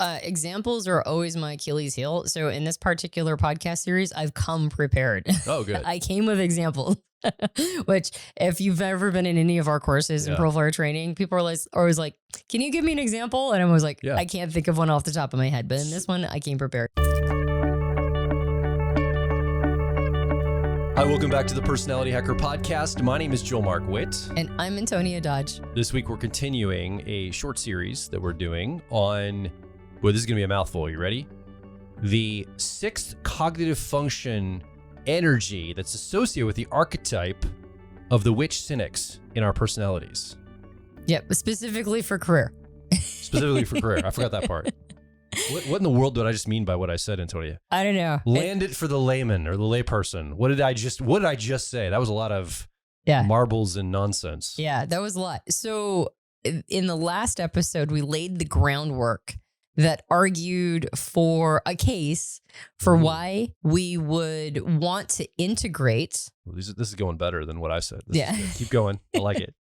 Examples are always my Achilles heel. So in this particular podcast series, I've come prepared. Oh, good. I came with examples, which if you've ever been in any of our courses in profile training, people are always like, can you give me an example? And I was like, I can't think of one off the top of my head. But in this one, I came prepared. Hi, welcome back to the Personality Hacker Podcast. My name is Joel Mark Witt. And I'm Antonia Dodge. This week, we're continuing a short series that we're doing on, well, this is going to be a mouthful. Are you ready? The sixth cognitive function energy that's associated with the archetype of the witch cynics in our personalities. Yep, specifically for career. Specifically for career. I forgot that part. What in the world did I just mean by what I said, Antonia? I don't know. Land it for the layman or the layperson. What did I just say? That was a lot of marbles and nonsense. Yeah, that was a lot. So in the last episode, we laid the groundwork that argued for a case for why we would want to integrate. Well, this is going better than what I said. Keep going. I like it.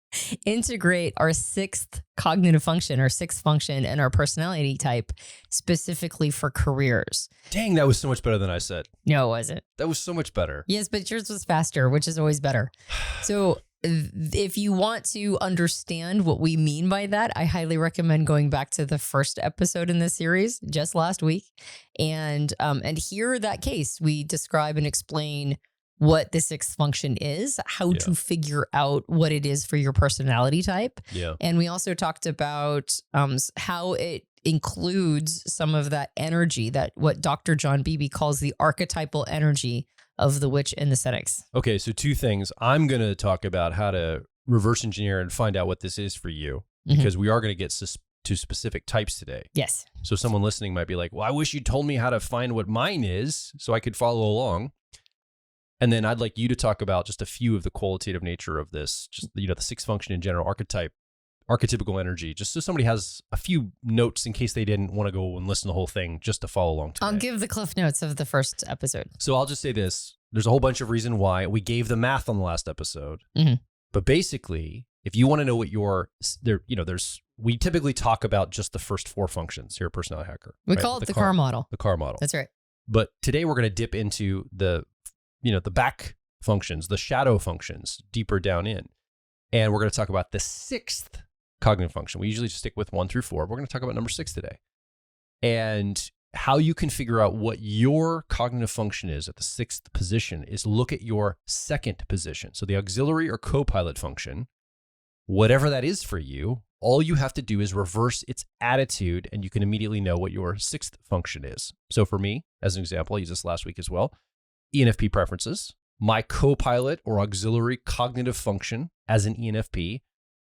Integrate our sixth cognitive function, our sixth function, and our personality type specifically for careers. Dang, that was so much better than I said. No, it wasn't. That was so much better. Yes, but yours was faster, which is always better. So if you want to understand what we mean by that, I highly recommend going back to the first episode in this series just last week and hear that case. We describe and explain what the sixth function is, how to figure out what it is for your personality type. Yeah. And we also talked about how it includes some of that energy, that what Dr. John Beebe calls the archetypal energy of the witch and the cynics. Okay, so two things. I'm going to talk about how to reverse engineer and find out what this is for you, because we are going to get to specific types today. Yes. So someone listening might be like, well, I wish you told me how to find what mine is so I could follow along. And then I'd like you to talk about just a few of the qualitative nature of this, just, the sixth function in general, archetypical energy, just so somebody has a few notes in case they didn't want to go and listen to the whole thing just to follow along today. I'll give the cliff notes of the first episode. So I'll just say this. There's a whole bunch of reason why. We gave the math on the last episode. But basically, if you want to know what we typically talk about just the first four functions here at Personality Hacker. We call it the car model. The car model. That's right. But today we're going to dip into the back functions, the shadow functions, deeper down in. And we're going to talk about the sixth cognitive function. We usually just stick with 1 through 4. We're going to talk about number 6 today. And how you can figure out what your cognitive function is at the sixth position is look at your second position. So the auxiliary or co-pilot function, whatever that is for you, all you have to do is reverse its attitude and you can immediately know what your sixth function is. So for me, as an example, I used this last week as well, ENFP preferences. My co-pilot or auxiliary cognitive function as an ENFP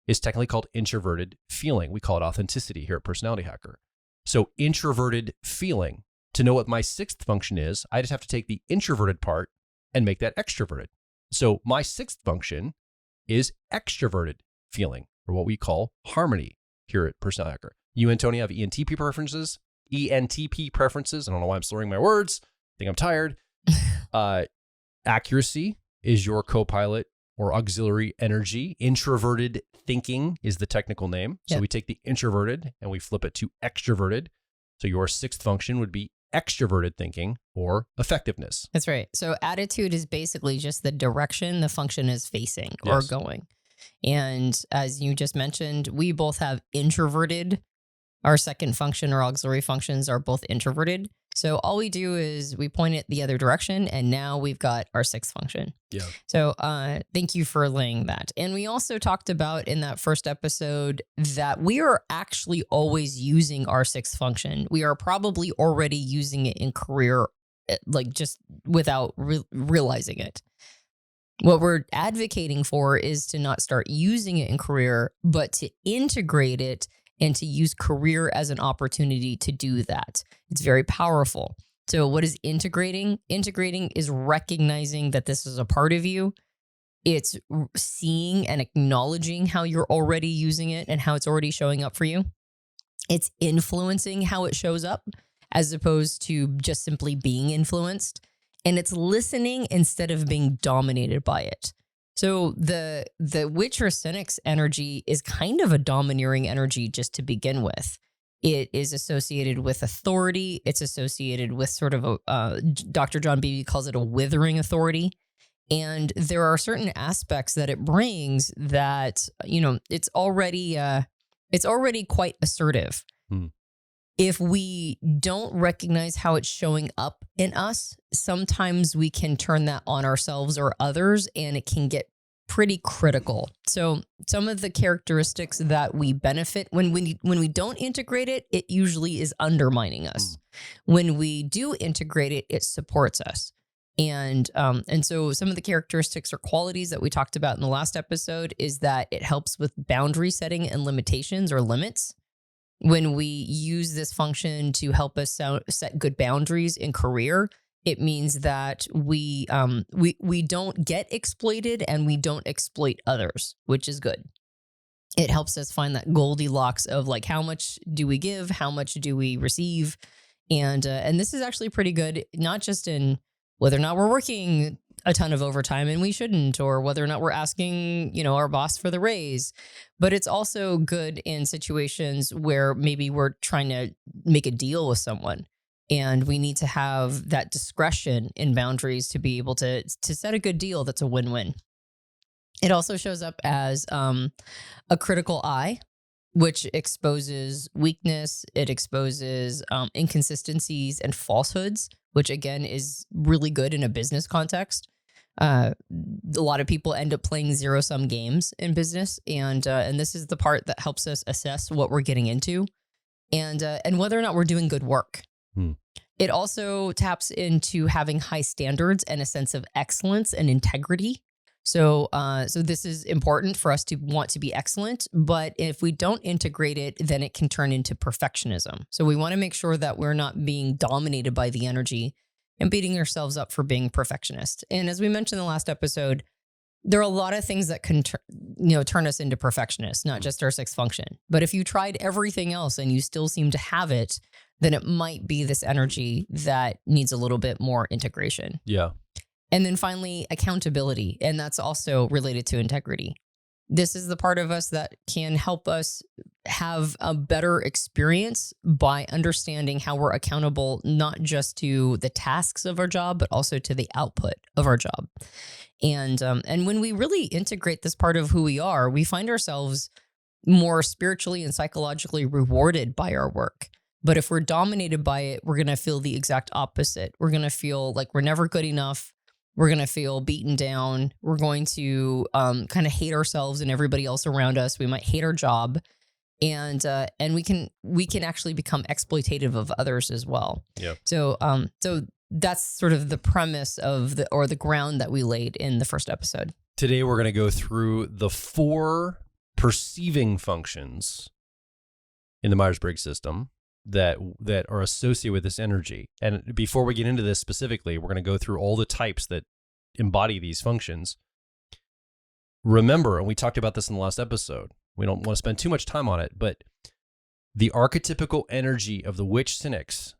is technically called introverted feeling. We call it authenticity here at Personality Hacker. So introverted feeling. To know what my sixth function is, I just have to take the introverted part and make that extroverted. So my sixth function is extroverted feeling, or what we call harmony here at Personality Hacker. You, Antonia, have ENTP preferences. ENTP preferences. I don't know why I'm slurring my words. I think I'm tired. Accuracy is your co-pilot or auxiliary energy. Introverted thinking is the technical name. So we take the introverted and we flip it to extroverted. So your sixth function would be extroverted thinking or effectiveness. That's right. So attitude is basically just the direction the function is facing or going. And as you just mentioned, we both have introverted. Our second function or auxiliary functions are both introverted. So all we do is we point it the other direction, and now we've got our sixth function. Yeah. So thank you for laying that. And we also talked about in that first episode that we are actually always using our sixth function. We are probably already using it in career, like just without realizing it. What we're advocating for is to not start using it in career, but to integrate it and to use career as an opportunity to do that. It's very powerful. So what is integrating? Integrating is recognizing that this is a part of you. It's seeing and acknowledging how you're already using it and how it's already showing up for you. It's influencing how it shows up as opposed to just simply being influenced. And it's listening instead of being dominated by it. So the witch or cynic's energy is kind of a domineering energy just to begin with. It is associated with authority. It's associated with sort of Dr. John Beebe calls it a withering authority. And there are certain aspects that it brings that, it's already quite assertive. Hmm. If we don't recognize how it's showing up in us, sometimes we can turn that on ourselves or others, and it can get pretty critical. So some of the characteristics that we benefit when we don't integrate it, it usually is undermining us. When we do integrate it, it supports us. And so some of the characteristics or qualities that we talked about in the last episode is that it helps with boundary setting and limitations or limits. When we use this function to help us set good boundaries in career, it means that we don't get exploited and we don't exploit others, which is good. It helps us find that Goldilocks of like, how much do we give? How much do we receive? And this is actually pretty good, not just in whether or not we're working a ton of overtime and we shouldn't, or whether or not we're asking, our boss for the raise, but it's also good in situations where maybe we're trying to make a deal with someone and we need to have that discretion in boundaries to be able to set a good deal that's a win-win. It also shows up as a critical eye, which exposes weakness. It exposes inconsistencies and falsehoods, which again is really good in a business context. A lot of people end up playing zero-sum games in business, and this is the part that helps us assess what we're getting into, and whether or not we're doing good work. It also taps into having high standards and a sense of excellence and integrity. So this is important for us to want to be excellent, but if we don't integrate it, then it can turn into perfectionism. So we want to make sure that we're not being dominated by the energy and beating ourselves up for being perfectionist. And as we mentioned in the last episode, there are a lot of things that can turn us into perfectionists, not just our sixth function. But if you tried everything else and you still seem to have it, then it might be this energy that needs a little bit more integration. Yeah. And then finally, accountability. And that's also related to integrity. This is the part of us that can help us have a better experience by understanding how we're accountable, not just to the tasks of our job, but also to the output of our job. And when we really integrate this part of who we are, we find ourselves more spiritually and psychologically rewarded by our work. But if we're dominated by it, we're going to feel the exact opposite. We're going to feel like we're never good enough. We're going to feel beaten down. We're going to kind of hate ourselves and everybody else around us. We might hate our job, and we can actually become exploitative of others as well. Yeah. So that's sort of the premise of the ground that we laid in the first episode. Today we're going to go through the 4 perceiving functions in the Myers-Briggs system that are associated with this energy. And before we get into this specifically, we're going to go through all the types that embody these functions. Remember, and we talked about this in the last episode, we don't want to spend too much time on it, but the archetypical energy of the witch cynics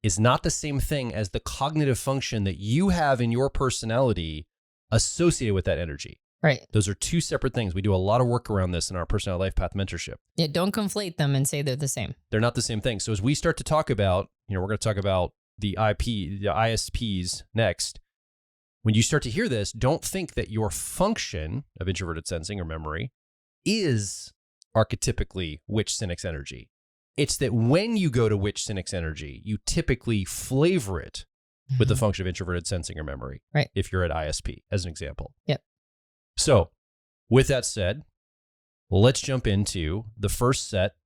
is not the same thing as the cognitive function that you have in your personality associated with that energy. Right. Those are 2 separate things. We do a lot of work around this in our personality life path mentorship. Yeah, don't conflate them and say they're the same. They're not the same thing. So as we start to talk about, we're going to talk about the ISPs next. When you start to hear this, don't think that your function of introverted sensing or memory is archetypically witch cynics energy. It's that when you go to witch cynics energy, you typically flavor it with the function of introverted sensing or memory. Right. If you're at ISP, as an example. Yep. So with that said, let's jump into the first set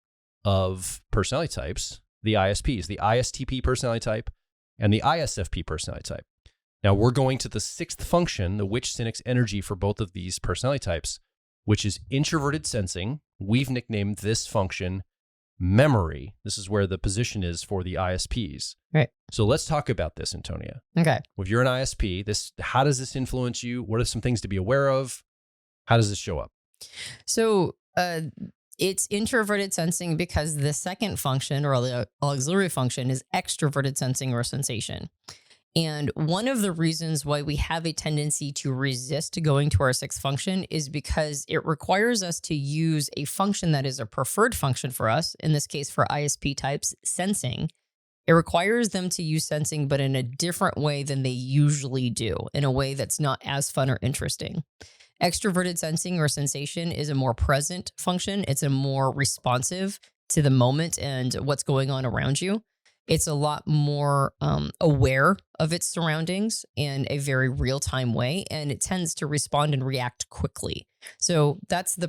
of personality types, the ISPs, the ISTP personality type and the ISFP personality type. Now we're going to the 6th function, the witch cynics energy for both of these personality types, which is introverted sensing. We've nicknamed this function memory. This is where the position is for the ISPs. Right. So let's talk about this, Antonia. Okay. If you're an ISP, how does this influence you? What are some things to be aware of? How does this show up? So it's introverted sensing because the second function or the auxiliary function is extroverted sensing or sensation. And one of the reasons why we have a tendency to resist going to our sixth function is because it requires us to use a function that is a preferred function for us, in this case for ISP types, sensing. It requires them to use sensing, but in a different way than they usually do, in a way that's not as fun or interesting. Extroverted sensing or sensation is a more present function. It's a more responsive to the moment and what's going on around you. It's a lot more aware of its surroundings in a very real-time way, and it tends to respond and react quickly. So that's the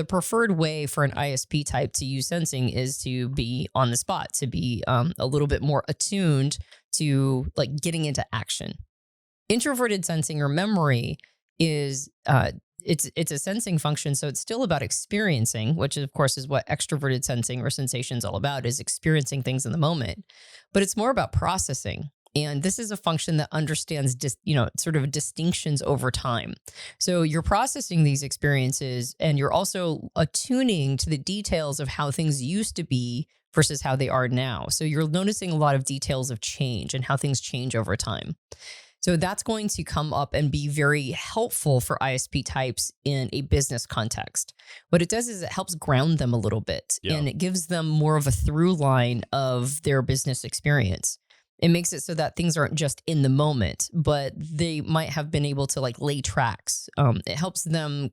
preferred way for an ISP type to use sensing, is to be on the spot, to be a little bit more attuned to like getting into action. Introverted sensing or memory is it's a sensing function, so it's still about experiencing, which of course is what extroverted sensing or sensation is all about, is experiencing things in the moment. But it's more about processing. And this is a function that understands sort of distinctions over time. So you're processing these experiences, and you're also attuning to the details of how things used to be versus how they are now. So you're noticing a lot of details of change and how things change over time. So that's going to come up and be very helpful for ISP types in a business context. What it does is it helps ground them a little bit, and it gives them more of a through line of their business experience. It makes it so that things aren't just in the moment, but they might have been able to like lay tracks. It helps them,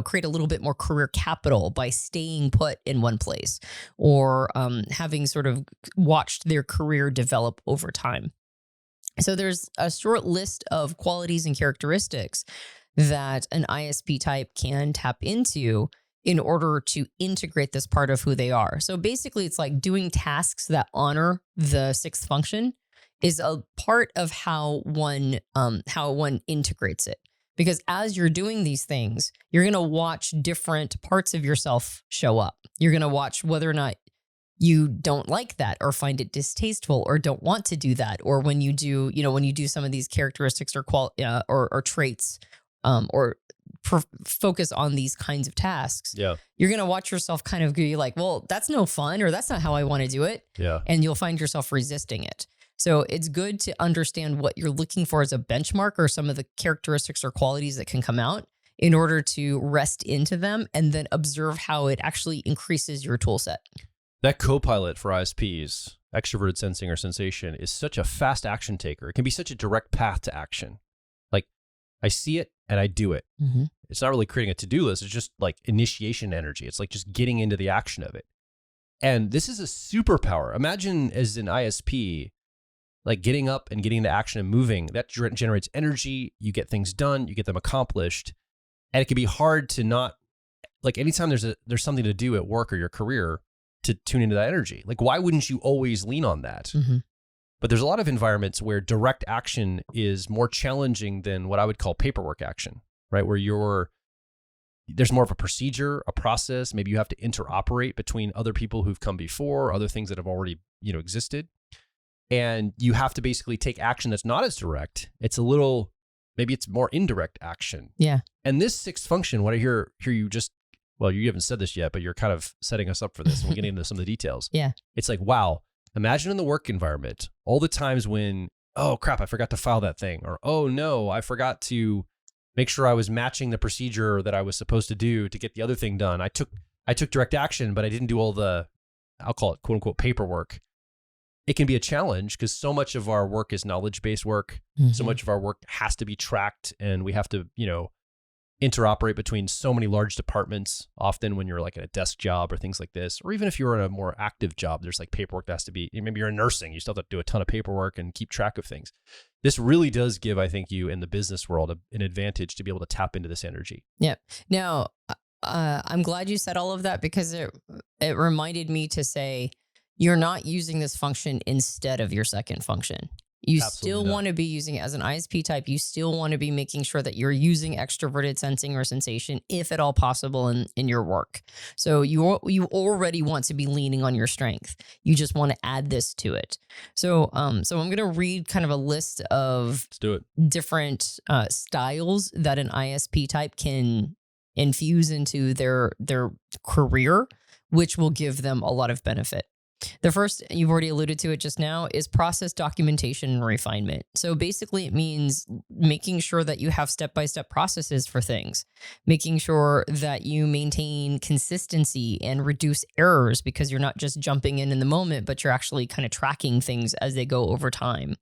create a little bit more career capital by staying put in one place, or having sort of watched their career develop over time. So there's a short list of qualities and characteristics that an ISP type can tap into in order to integrate this part of who they are. So basically, it's like doing tasks that honor the sixth function is a part of how one integrates it. Because as you're doing these things, you're going to watch different parts of yourself show up. You're going to watch whether or not you don't like that or find it distasteful or don't want to do that. Or when you do, when you do some of these characteristics or traits, or focus on these kinds of tasks, you're going to watch yourself kind of be like, well, that's no fun, or that's not how I want to do it. And you'll find yourself resisting it. So it's good to understand what you're looking for as a benchmark, or some of the characteristics or qualities that can come out, in order to rest into them and then observe how it actually increases your tool set. That co-pilot for ISPs, extroverted sensing or sensation, is such a fast action taker. It can be such a direct path to action. Like, I see it and I do it. Mm-hmm. It's not really creating a to-do list. It's just like initiation energy. It's like just getting into the action of it. And this is a superpower. Imagine as an ISP, like getting up and getting into action and moving. That generates energy. You get things done. You get them accomplished. And it can be hard to not, like, anytime there's something to do at work or your career, to tune into that energy. Like, why wouldn't you always lean on that? Mm-hmm. But there's a lot of environments where direct action is more challenging than what I would call paperwork action, right? Where there's more of a procedure, a process. Maybe you have to interoperate between other people who've come before, other things that have already, existed. And you have to basically take action that's not as direct. Maybe it's more indirect action. Yeah. And this sixth function, what I hear you just, well, you haven't said this yet, but you're kind of setting us up for this, and we're getting into some of the details. Yeah. It's like, wow, imagine in the work environment, all the times when, oh crap, I forgot to file that thing, or, oh no, I forgot to make sure I was matching the procedure that I was supposed to do to get the other thing done. I took direct action, but I didn't do all the, I'll call it quote unquote paperwork. It can be a challenge because so much of our work is knowledge-based work. Mm-hmm. So much of our work has to be tracked, and we have to, interoperate between so many large departments. Often when you're like at a desk job or things like this, or even if you're in a more active job, there's like paperwork that has to be, maybe you're in nursing, you still have to do a ton of paperwork and keep track of things. This really does give, I think, you in the business world an advantage to be able to tap into this energy. Yeah. Now, I'm glad you said all of that, because it reminded me to say, you're not using this function instead of your second function. You still want to be using it as an ISP type. You still want to be making sure that you're using extroverted sensing or sensation, if at all possible, in your work. So you already want to be leaning on your strength. You just want to add this to it. So I'm going to read kind of a list of different styles that an ISP type can infuse into their career, which will give them a lot of benefit. The first, you've already alluded to it just now, is process documentation and refinement. So basically, it means making sure that you have step-by-step processes for things, making sure that you maintain consistency and reduce errors because you're not just jumping in the moment, but you're actually kind of tracking things as they go over time.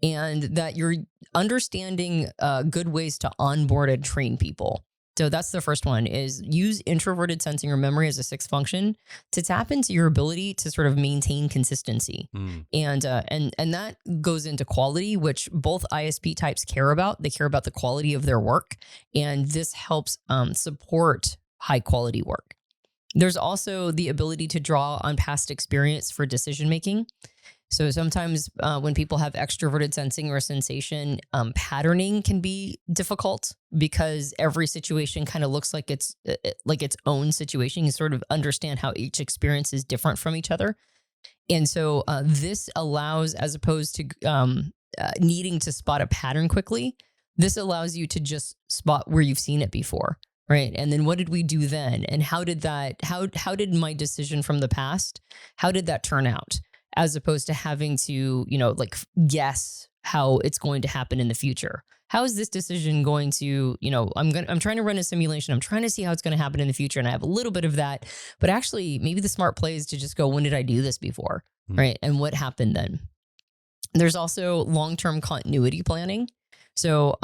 And that you're understanding good ways to onboard and train people. So that's the first one, is use introverted sensing or memory as a sixth function to tap into your ability to sort of maintain consistency. And that goes into quality, which both ISP types care about. They care about the quality of their work, and this helps support high quality work. There's also the ability to draw on past experience for decision making. So sometimes when people have extroverted sensing or sensation, patterning can be difficult because every situation kind of looks like it's own situation. You sort of understand how each experience is different from each other. And so this allows, as opposed to needing to spot a pattern quickly, this allows you to just spot where you've seen it before. Right. And then what did we do then? And how did how did my decision from the past, how did that turn out? As opposed to having to, guess how it's going to happen in the future. How is this decision going to, I'm trying to run a simulation. I'm trying to see how it's going to happen in the future. And I have a little bit of that, but actually maybe the smart play is to just go, when did I do this before? Right. And what happened then? There's also long-term continuity planning. So,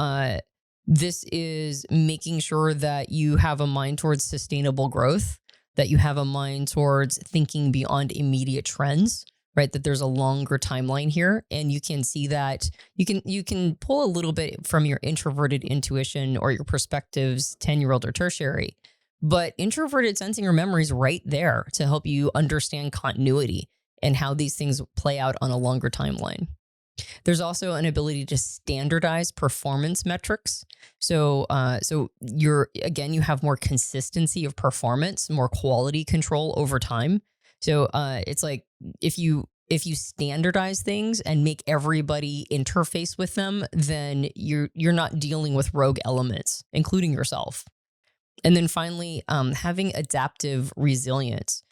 this is making sure that you have a mind towards sustainable growth, that you have a mind towards thinking beyond immediate trends. Right, that there's a longer timeline here, and you can see that you can pull a little bit from your introverted intuition or your perspectives, 10-year-old or tertiary, but introverted sensing or memory is right there to help you understand continuity and how these things play out on a longer timeline. There's also an ability to standardize performance metrics. So you have more consistency of performance, more quality control over time. So it's like if you standardize things and make everybody interface with them, then you're not dealing with rogue elements, including yourself. And then finally, having adaptive resilience.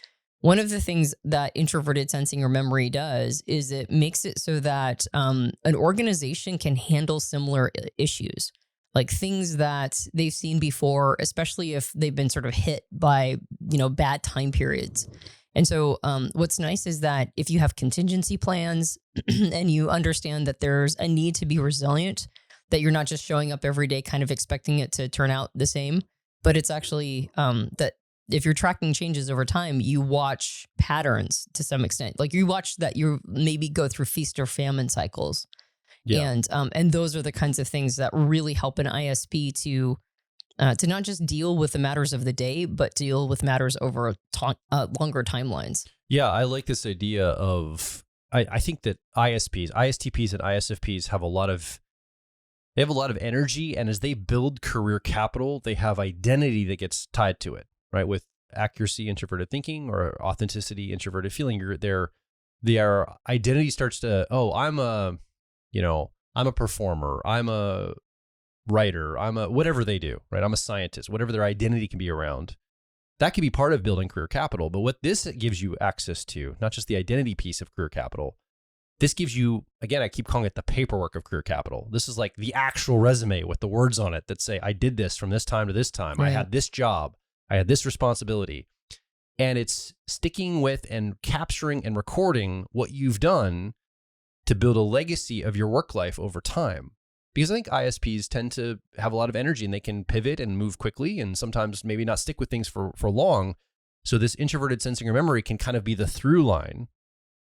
One of the things that introverted sensing or memory does is it makes it so that an organization can handle similar issues, like things that they've seen before, especially if they've been sort of hit by, bad time periods. And so what's nice is that if you have contingency plans and you understand that there's a need to be resilient, that you're not just showing up every day kind of expecting it to turn out the same, but it's actually that if you're tracking changes over time, you watch patterns to some extent. Like you watch that you maybe go through feast or famine cycles. Yeah. And those are the kinds of things that really help an ISP to not just deal with the matters of the day, but deal with matters over longer timelines. Yeah, I like this idea of, I think that ISPs, ISTPs and ISFPs have a lot of energy, and as they build career capital, they have identity that gets tied to it, right? With accuracy, introverted thinking, or authenticity, introverted feeling, their identity starts to, I'm a performer, I'm a writer, I'm a whatever they do, right? I'm a scientist, whatever their identity can be around. That can be part of building career capital. But what this gives you access to, not just the identity piece of career capital, this gives you, again, I keep calling it the paperwork of career capital. This is like the actual resume with the words on it that say, I did this from this time to this time. Right. I had this job. I had this responsibility. And it's sticking with and capturing and recording what you've done to build a legacy of your work life over time. Because I think ISPs tend to have a lot of energy and they can pivot and move quickly and sometimes maybe not stick with things for long. So this introverted sensing or memory can kind of be the through line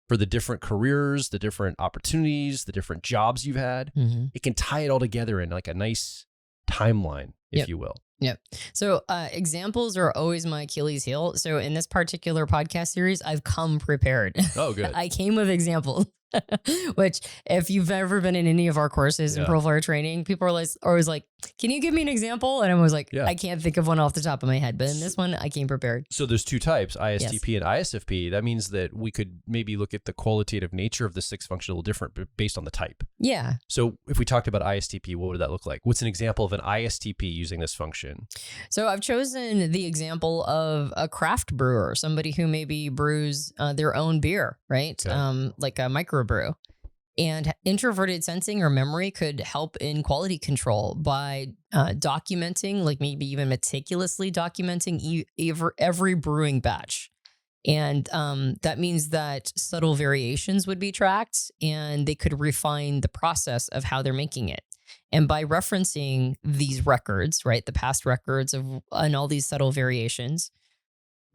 for the different careers, the different opportunities, the different jobs you've had. Mm-hmm. It can tie it all together in like a nice timeline, if you will. Yep. So examples are always my Achilles heel. So in this particular podcast series, I've come prepared. Oh, good. I came with examples. Which, if you've ever been in any of our courses in Yeah. profile training, people are always like, can you give me an example? And I'm always like, Yeah. I can't think of one off the top of my head. But in this one, I came prepared. So there's two types, ISTP and ISFP. That means that we could maybe look at the qualitative nature of the sixth function a little different based on the type. Yeah. So if we talked about ISTP, what would that look like? What's an example of an ISTP using this function? So I've chosen the example of a craft brewer, somebody who maybe brews their own beer, right? Okay. Like a microbrew. And introverted sensing or memory could help in quality control by documenting, like maybe even meticulously documenting every brewing batch. And that means that subtle variations would be tracked and they could refine the process of how they're making it. And by referencing these records, right, the past records and all these subtle variations,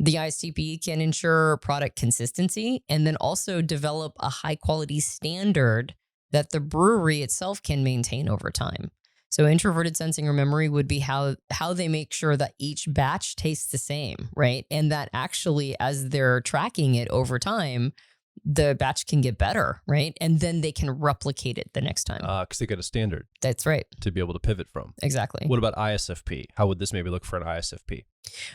the ISTP can ensure product consistency and then also develop a high quality standard that the brewery itself can maintain over time. So introverted sensing or memory would be how they make sure that each batch tastes the same, right? And that actually, as they're tracking it over time, the batch can get better, right? And then they can replicate it the next time. Because they got a standard That's right. to be able to pivot from. Exactly. What about ISFP? How would this maybe look for an ISFP?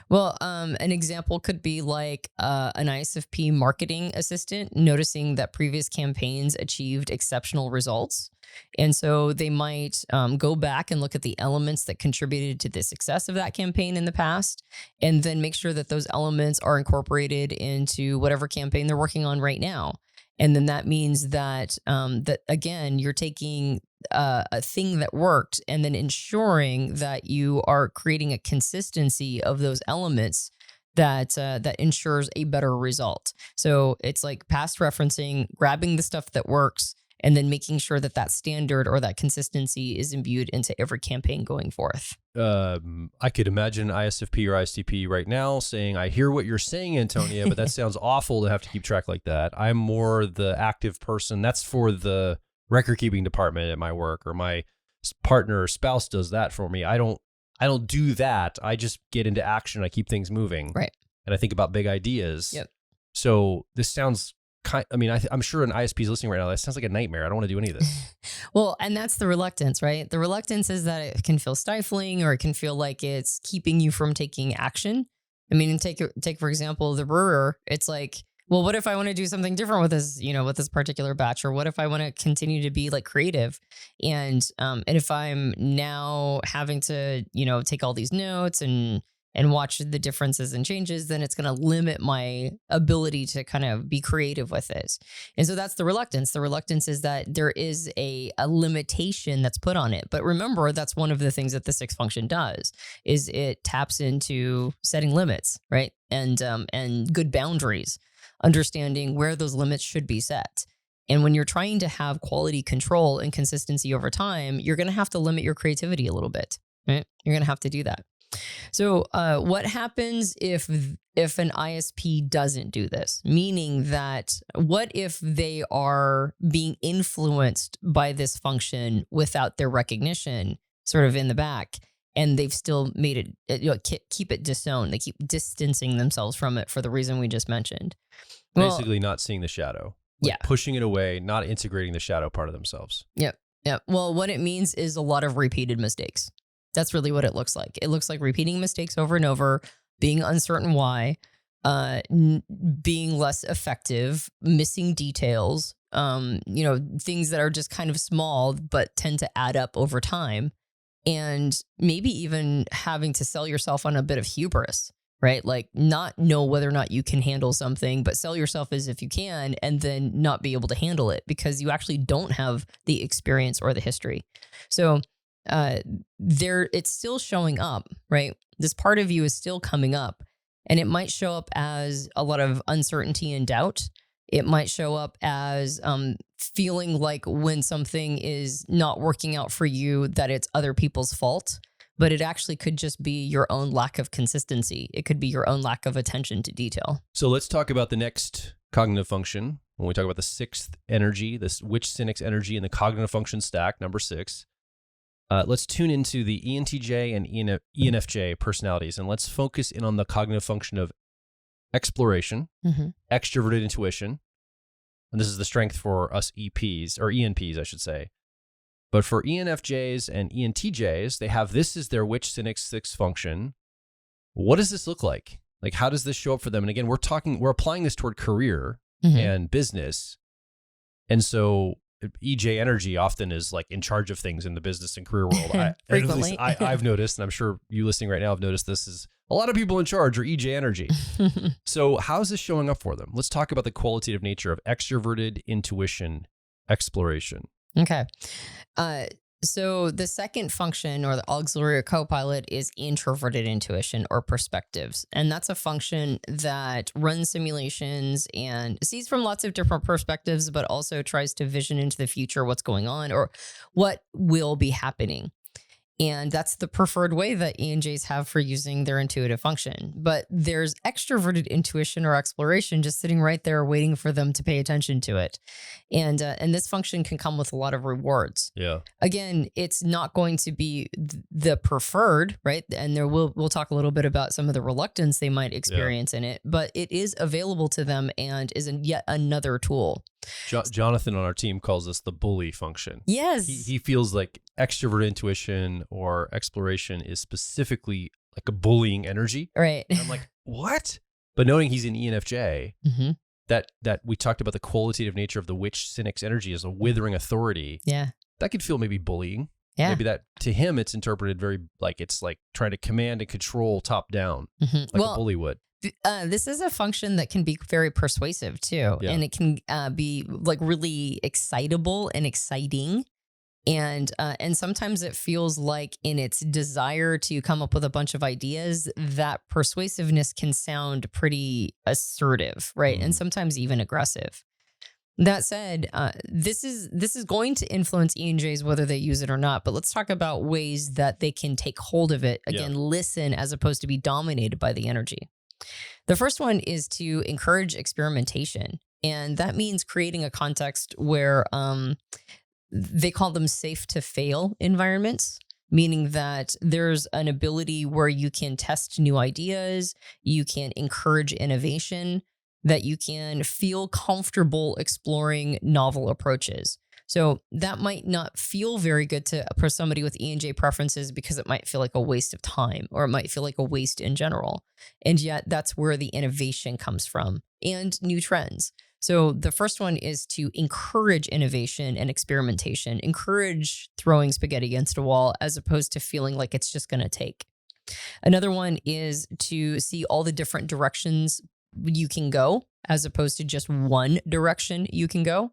Well, an example could be like an ISFP marketing assistant noticing that previous campaigns achieved exceptional results. And so they might go back and look at the elements that contributed to the success of that campaign in the past, and then make sure that those elements are incorporated into whatever campaign they're working on right now. And then that means that that again, you're taking a thing that worked and then ensuring that you are creating a consistency of those elements that ensures a better result. So it's like past referencing, grabbing the stuff that works, and then making sure that that standard or that consistency is imbued into every campaign going forth. I could imagine ISFP or ISTP right now saying, I hear what you're saying, Antonia, but that sounds awful to have to keep track like that. I'm more the active person. That's for the record keeping department at my work, or my partner or spouse does that for me. I don't do that. I just get into action. I keep things moving. Right. And I think about big ideas. Yep. So this sounds I'm sure an ISP is listening right now. That sounds like a nightmare. I don't want to do any of this. Well, and that's the reluctance, right? The reluctance is that it can feel stifling, or it can feel like it's keeping you from taking action. I mean, take for example, the brewer. It's like, well, what if I want to do something different with this, with this particular batch, or what if I want to continue to be like creative, and if I'm now having to, take all these notes and watch the differences and changes, then it's going to limit my ability to kind of be creative with it. And so that's the reluctance. The reluctance is that there is a limitation that's put on it. But remember, that's one of the things that the sixth function does, is it taps into setting limits, right? And good boundaries, understanding where those limits should be set. And when you're trying to have quality control and consistency over time, you're going to have to limit your creativity a little bit, right? You're going to have to do that. So what happens if an ISP doesn't do this? Meaning that what if they are being influenced by this function without their recognition sort of in the back, and they've still made it, keep it disowned. They keep distancing themselves from it for the reason we just mentioned. Basically not seeing the shadow. Yeah. Pushing it away, not integrating the shadow part of themselves. Yep. Well, what it means is a lot of repeated mistakes. That's really what it looks like. It looks like repeating mistakes over and over, being uncertain why, being less effective, missing details, things that are just kind of small but tend to add up over time, and maybe even having to sell yourself on a bit of hubris, right? Like not know whether or not you can handle something, but sell yourself as if you can, and then not be able to handle it because you actually don't have the experience or the history. So it's still showing up, right? This part of you is still coming up, and it might show up as a lot of uncertainty and doubt. It might show up as feeling like when something is not working out for you, that it's other people's fault, but it actually could just be your own lack of consistency. It could be your own lack of attention to detail. So let's talk about the next cognitive function. When we talk about the sixth energy, this which Sinix energy in the cognitive function stack, number 6. Let's tune into the ENTJ and ENFJ personalities, and let's focus in on the cognitive function of exploration, extroverted intuition, and this is the strength for us EPs or ENPs, I should say. But for ENFJs and ENTJs, they have this is their Witt six function. What does this look like? Like, how does this show up for them? And again, we're applying this toward career and business. And so EJ energy often is like in charge of things in the business and career world. Frequently. I've noticed, and I'm sure you listening right now have noticed this, is a lot of people in charge are EJ energy. So how's this showing up for them? Let's talk about the qualitative nature of extroverted intuition exploration. Okay. So the second function, or the auxiliary or co-pilot, is introverted intuition or perspectives. And that's a function that runs simulations and sees from lots of different perspectives, but also tries to vision into the future what's going on or what will be happening. And that's the preferred way that ENJs have for using their intuitive function. But there's extroverted intuition or exploration just sitting right there waiting for them to pay attention to it. And this function can come with a lot of rewards. Yeah. Again, it's not going to be the preferred, right? And we'll talk a little bit about some of the reluctance they might experience in it, but it is available to them and is yet another tool. Jonathan on our team calls this the bully function. Yes. He feels like extrovert intuition or exploration is specifically like a bullying energy. Right. And I'm like, what? But knowing he's an ENFJ, that we talked about the qualitative nature of the Witt energy as a withering authority. Yeah. That could feel maybe bullying. Yeah. Maybe that to him, it's interpreted very like it's like trying to command and control top down, like a bully would. This is a function that can be very persuasive too. Yeah. And it can be like really excitable and exciting. And sometimes it feels like in its desire to come up with a bunch of ideas, that persuasiveness can sound pretty assertive, right? And sometimes even aggressive. That said, this is going to influence ENJs whether they use it or not. But let's talk about ways that they can take hold of it. Again, listen as opposed to be dominated by the energy. The first one is to encourage experimentation. And that means creating a context where they call them safe to fail environments, meaning that there's an ability where you can test new ideas, you can encourage innovation, that you can feel comfortable exploring novel approaches. So that might not feel very good for somebody with ENJ preferences because it might feel like a waste of time or it might feel like a waste in general. And yet that's where the innovation comes from and new trends. So the first one is to encourage innovation and experimentation, encourage throwing spaghetti against a wall as opposed to feeling like it's just going to take. Another one is to see all the different directions you can go as opposed to just one direction you can go.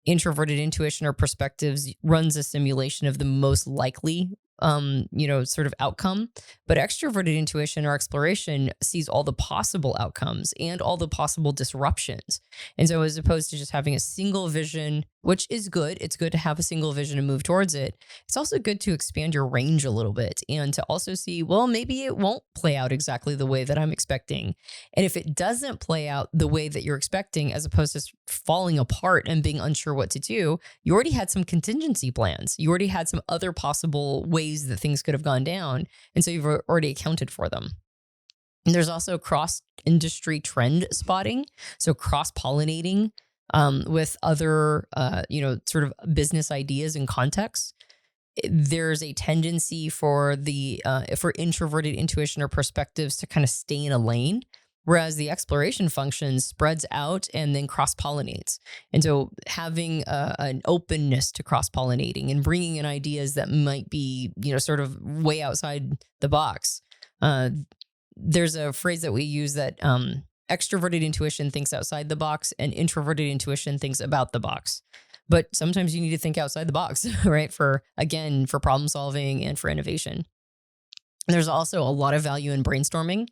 Introverted intuition or perspectives runs a simulation of the most likely sort of outcome. But extroverted intuition or exploration sees all the possible outcomes and all the possible disruptions. And so as opposed to just having a single vision, which is good, it's good to have a single vision and move towards it. It's also good to expand your range a little bit and to also see, well, maybe it won't play out exactly the way that I'm expecting. And if it doesn't play out the way that you're expecting, as opposed to falling apart and being unsure what to do, you already had some contingency plans. You already had some other possible ways that things could have gone down. And so you've already accounted for them. And there's also cross-industry trend spotting. So cross-pollinating with other, sort of business ideas and contexts. There's a tendency for introverted intuition or perspectives to kind of stay in a lane, whereas the exploration function spreads out and then cross-pollinates. And so having an openness to cross-pollinating and bringing in ideas that might be, sort of way outside the box. There's a phrase that we use that extroverted intuition thinks outside the box and introverted intuition thinks about the box. But sometimes you need to think outside the box, right? For problem solving and for innovation. There's also a lot of value in brainstorming.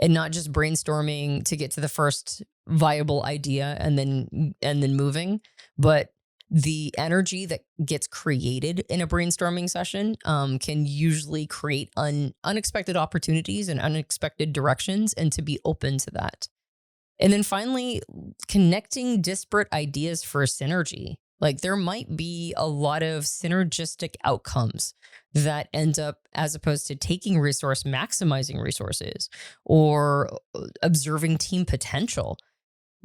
And not just brainstorming to get to the first viable idea and then moving, but the energy that gets created in a brainstorming session can usually create unexpected opportunities and unexpected directions, and to be open to that. And then finally, connecting disparate ideas for synergy. Like there might be a lot of synergistic outcomes that end up, as opposed to taking maximizing resources or observing team potential.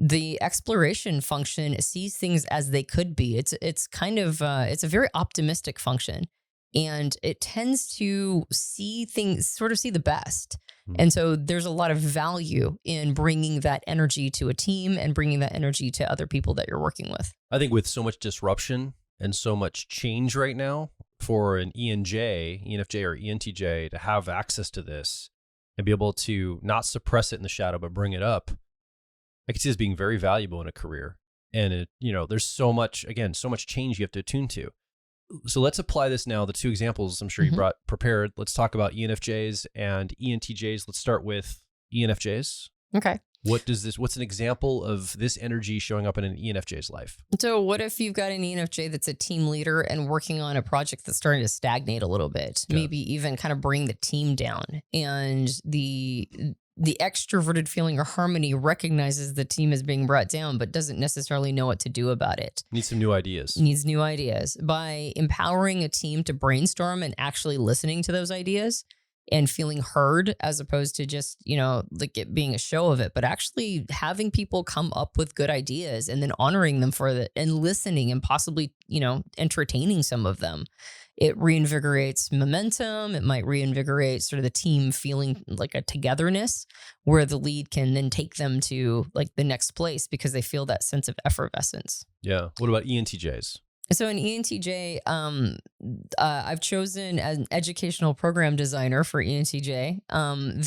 The exploration function sees things as they could be. It's kind of it's a very optimistic function, and it tends to see things, sort of see the best. And so there's a lot of value in bringing that energy to a team and bringing that energy to other people that you're working with. I think with so much disruption and so much change right now, for an ENJ, ENFJ, or ENTJ to have access to this and be able to not suppress it in the shadow, but bring it up, I can see this being very valuable in a career. And it, there's so much change you have to attune to. So let's apply this now. The two examples I'm sure you brought prepared. Let's talk about ENFJs and ENTJs. Let's start with ENFJs. Okay. What's an example of this energy showing up in an ENFJ's life? So what if you've got an ENFJ that's a team leader and working on a project that's starting to stagnate a little bit, maybe even kind of bring the team down, and the extroverted feeling of harmony recognizes the team is being brought down, but doesn't necessarily know what to do about it. Needs some new ideas. Needs new ideas. By empowering a team to brainstorm and actually listening to those ideas and feeling heard, as opposed to just, like it being a show of it, but actually having people come up with good ideas and then honoring them for it and listening and possibly, entertaining some of them. It reinvigorates momentum. It might reinvigorate sort of the team feeling like a togetherness, where the lead can then take them to like the next place because they feel that sense of effervescence. Yeah. What about ENTJs? So an ENTJ, I've chosen an educational program designer for ENTJ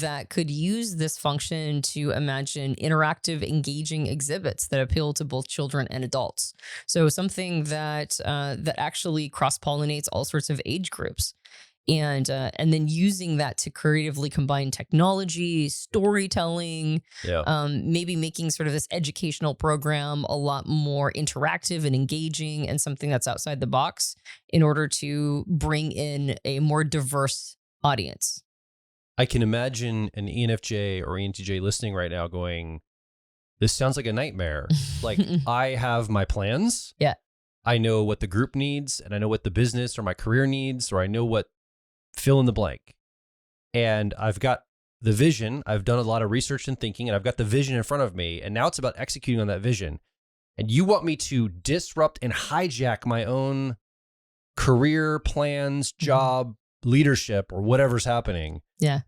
that could use this function to imagine interactive, engaging exhibits that appeal to both children and adults. So something that actually cross-pollinates all sorts of age groups. And then using that to creatively combine technology, storytelling, maybe making sort of this educational program a lot more interactive and engaging and something that's outside the box in order to bring in a more diverse audience. I can imagine an ENFJ or ENTJ listening right now going, this sounds like a nightmare. Like, I have my plans. Yeah. I know what the group needs, and I know what the business or my career needs, or I know what fill in the blank. And I've got the vision. I've done a lot of research and thinking, and I've got the vision in front of me. And now it's about executing on that vision. And you want me to disrupt and hijack my own career plans, job, leadership, or whatever's happening. Yeah.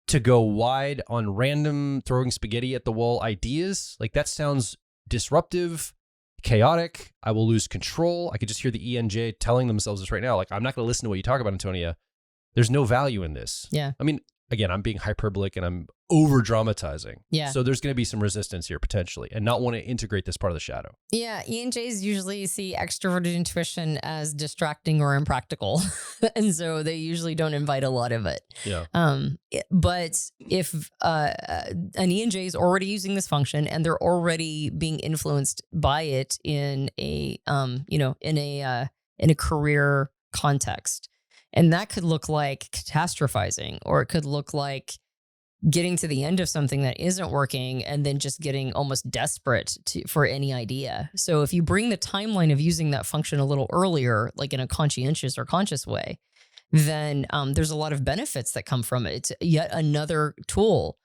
To go wide on random throwing spaghetti at the wall ideas. Like, that sounds disruptive, chaotic. I will lose control. I could just hear the ENJ telling themselves this right now. Like, I'm not going to listen to what you talk about, Antonia. There's no value in this. Yeah. I mean, again, I'm being hyperbolic and I'm over dramatizing. Yeah. So there's going to be some resistance here potentially, and not want to integrate this part of the shadow. Yeah. ENJs usually see extroverted intuition as distracting or impractical. And so they usually don't invite a lot of it. Yeah. But if an ENJ is already using this function and they're already being influenced by it in a career context, and that could look like catastrophizing, or it could look like getting to the end of something that isn't working and then just getting almost desperate for any idea. So if you bring the timeline of using that function a little earlier, like in a conscientious or conscious way, then there's a lot of benefits that come from it. It's yet another tool.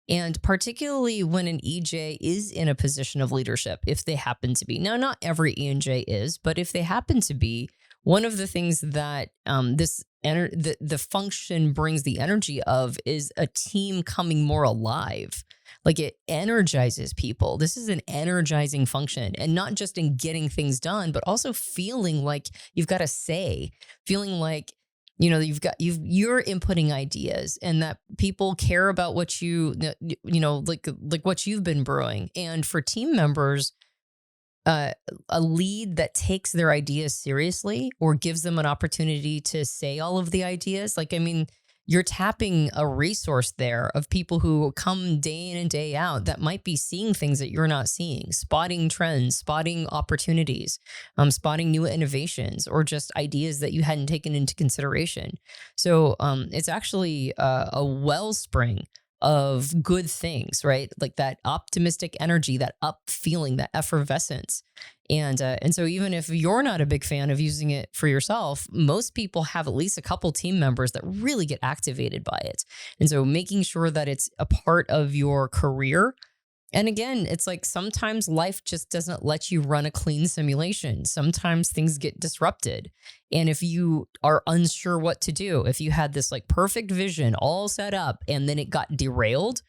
And particularly when an EJ is in a position of leadership, if they happen to be. Now, not every ENJ is, but if they happen to be, one of the things that the function brings the energy of is a team coming more alive. Like, it energizes people. This is an energizing function, and not just in getting things done, but also feeling like you've got a say, feeling like, you're inputting ideas, and that people care about what like what you've been brewing. And for team members, a lead that takes their ideas seriously or gives them an opportunity to say all of the ideas. Like, I mean, you're tapping a resource there of people who come day in and day out that might be seeing things that you're not seeing, spotting trends, spotting opportunities, spotting new innovations, or just ideas that you hadn't taken into consideration. So it's actually a wellspring of good things, right? Like that optimistic energy, that up feeling, that effervescence. And so even if you're not a big fan of using it for yourself, most people have at least a couple team members that really get activated by it. And so making sure that it's a part of your career And again, it's like sometimes life just doesn't let you run a clean simulation. Sometimes things get disrupted. And if you are unsure what to do, if you had this like perfect vision all set up and then it got derailed,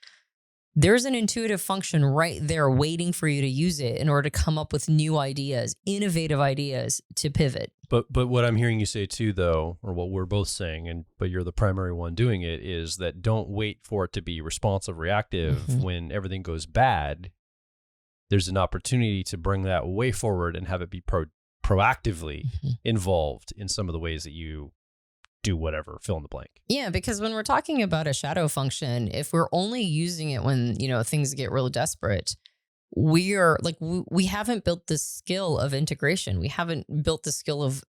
there's an intuitive function right there waiting for you to use it in order to come up with new ideas, innovative ideas to pivot. But what I'm hearing you say too, though, or what we're both saying, but you're the primary one doing it, is that don't wait for it to be responsive, reactive. When everything goes bad, there's an opportunity to bring that way forward and have it be proactively involved in some of the ways that you do whatever, fill in the blank. Yeah, because when we're talking about a shadow function, if we're only using it when, things get real desperate, we are like, we haven't built the skill of integration. We haven't built the skill of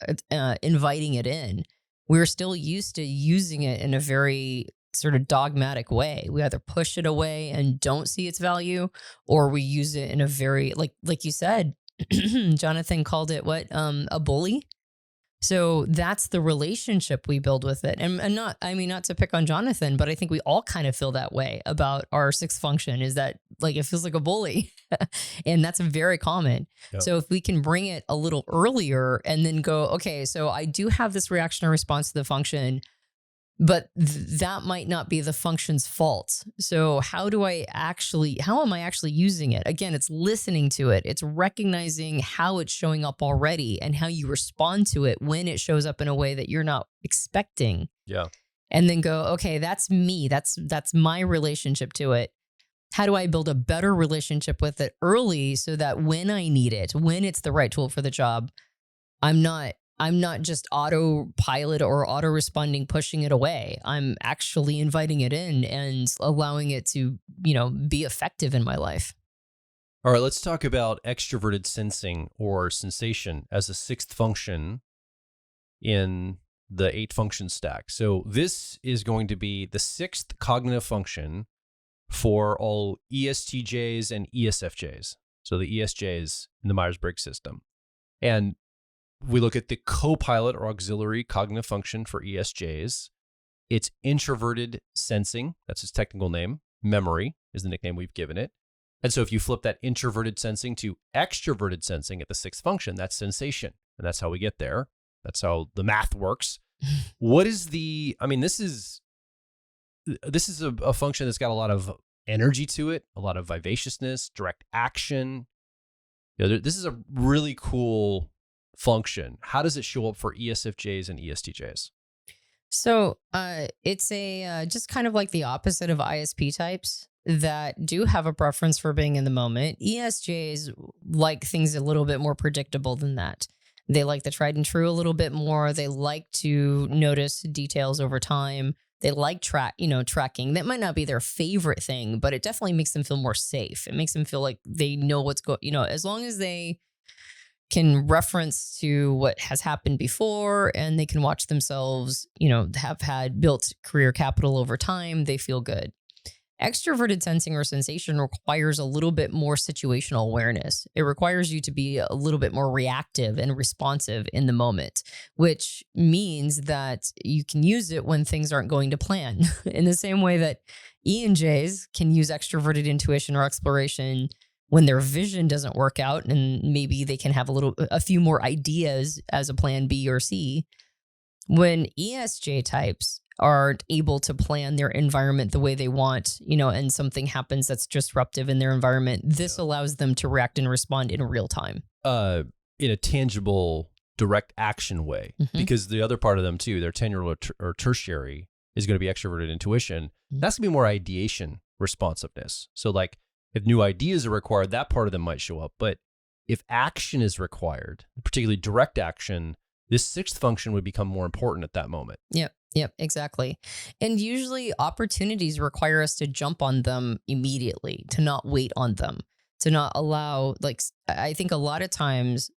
inviting it in. We're still used to using it in a very sort of dogmatic way. We either push it away and don't see its value, or we use it in a very, like you said, Jonathan called it what? A bully. So that's the relationship we build with it. And not to pick on Jonathan, but I think we all kind of feel that way about our sixth function, is that like it feels like a bully. And that's very common. Yep. So if we can bring it a little earlier and then go, okay, so I do have this reactionary response to the function, but that might not be the function's fault. So how am I actually using it? Again, it's listening to it. It's recognizing how it's showing up already and how you respond to it when it shows up in a way that you're not expecting. Yeah. And then go, okay, that's me. That's my relationship to it. How do I build a better relationship with it early so that when I need it, when it's the right tool for the job, I'm not just autopilot or auto responding, pushing it away. I'm actually inviting it in and allowing it to, be effective in my life. All right, let's talk about extroverted sensing or sensation as a sixth function in the 8-function stack. So this is going to be the sixth cognitive function for all ESTJs and ESFJs. So the ESJs in the Myers-Briggs system. And we look at the co-pilot or auxiliary cognitive function for ESJs. It's introverted sensing. That's its technical name. Memory is the nickname we've given it. And so if you flip that introverted sensing to extroverted sensing at the sixth function, that's sensation. And that's how we get there. That's how the math works. What is this is a function that's got a lot of energy to it, a lot of vivaciousness, direct action. This is a really cool function. How does it show up for ESFJs and ESTJs? So it's just kind of like the opposite of ISP types that do have a preference for being in the moment. ESJs like things a little bit more predictable than that. They like the tried and true a little bit more. They like to notice details over time. They like tracking. That might not be their favorite thing, but it definitely makes them feel more safe. It makes them feel like they know what's going, as long as they can reference to what has happened before and they can watch themselves, have had built career capital over time, they feel good. Extroverted sensing or sensation requires a little bit more situational awareness. It requires you to be a little bit more reactive and responsive in the moment, which means that you can use it when things aren't going to plan. In the same way that ENJs can use extroverted intuition or exploration when their vision doesn't work out and maybe they can have a few more ideas as a plan B or C. When ESJ types aren't able to plan their environment the way they want, and something happens that's disruptive in their environment, this allows them to react and respond in real time. In a tangible, direct action way. Because the other part of them too, their tenure or tertiary is going to be extroverted intuition. That's going to be more ideation responsiveness. So like if new ideas are required, that part of them might show up. But if action is required, particularly direct action, this sixth function would become more important at that moment. Yep, exactly. And usually opportunities require us to jump on them immediately, to not wait on them, to not allow, I think a lot of times,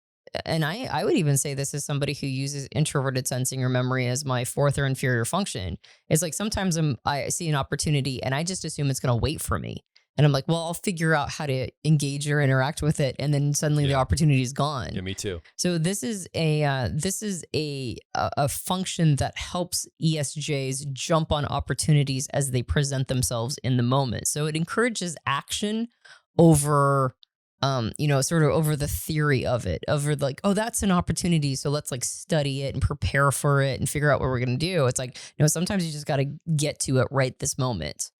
and I would even say this as somebody who uses introverted sensing or memory as my fourth or inferior function. It's like sometimes I see an opportunity and I just assume it's going to wait for me. And I'm like, well, I'll figure out how to engage or interact with it. And then suddenly the opportunity is gone. Yeah, me too. So this is a function that helps ESJs jump on opportunities as they present themselves in the moment. So it encourages action over, sort of over the theory of it, over like, oh, that's an opportunity. So let's like study it and prepare for it and figure out what we're going to do. It's like, sometimes you just got to get to it right this moment.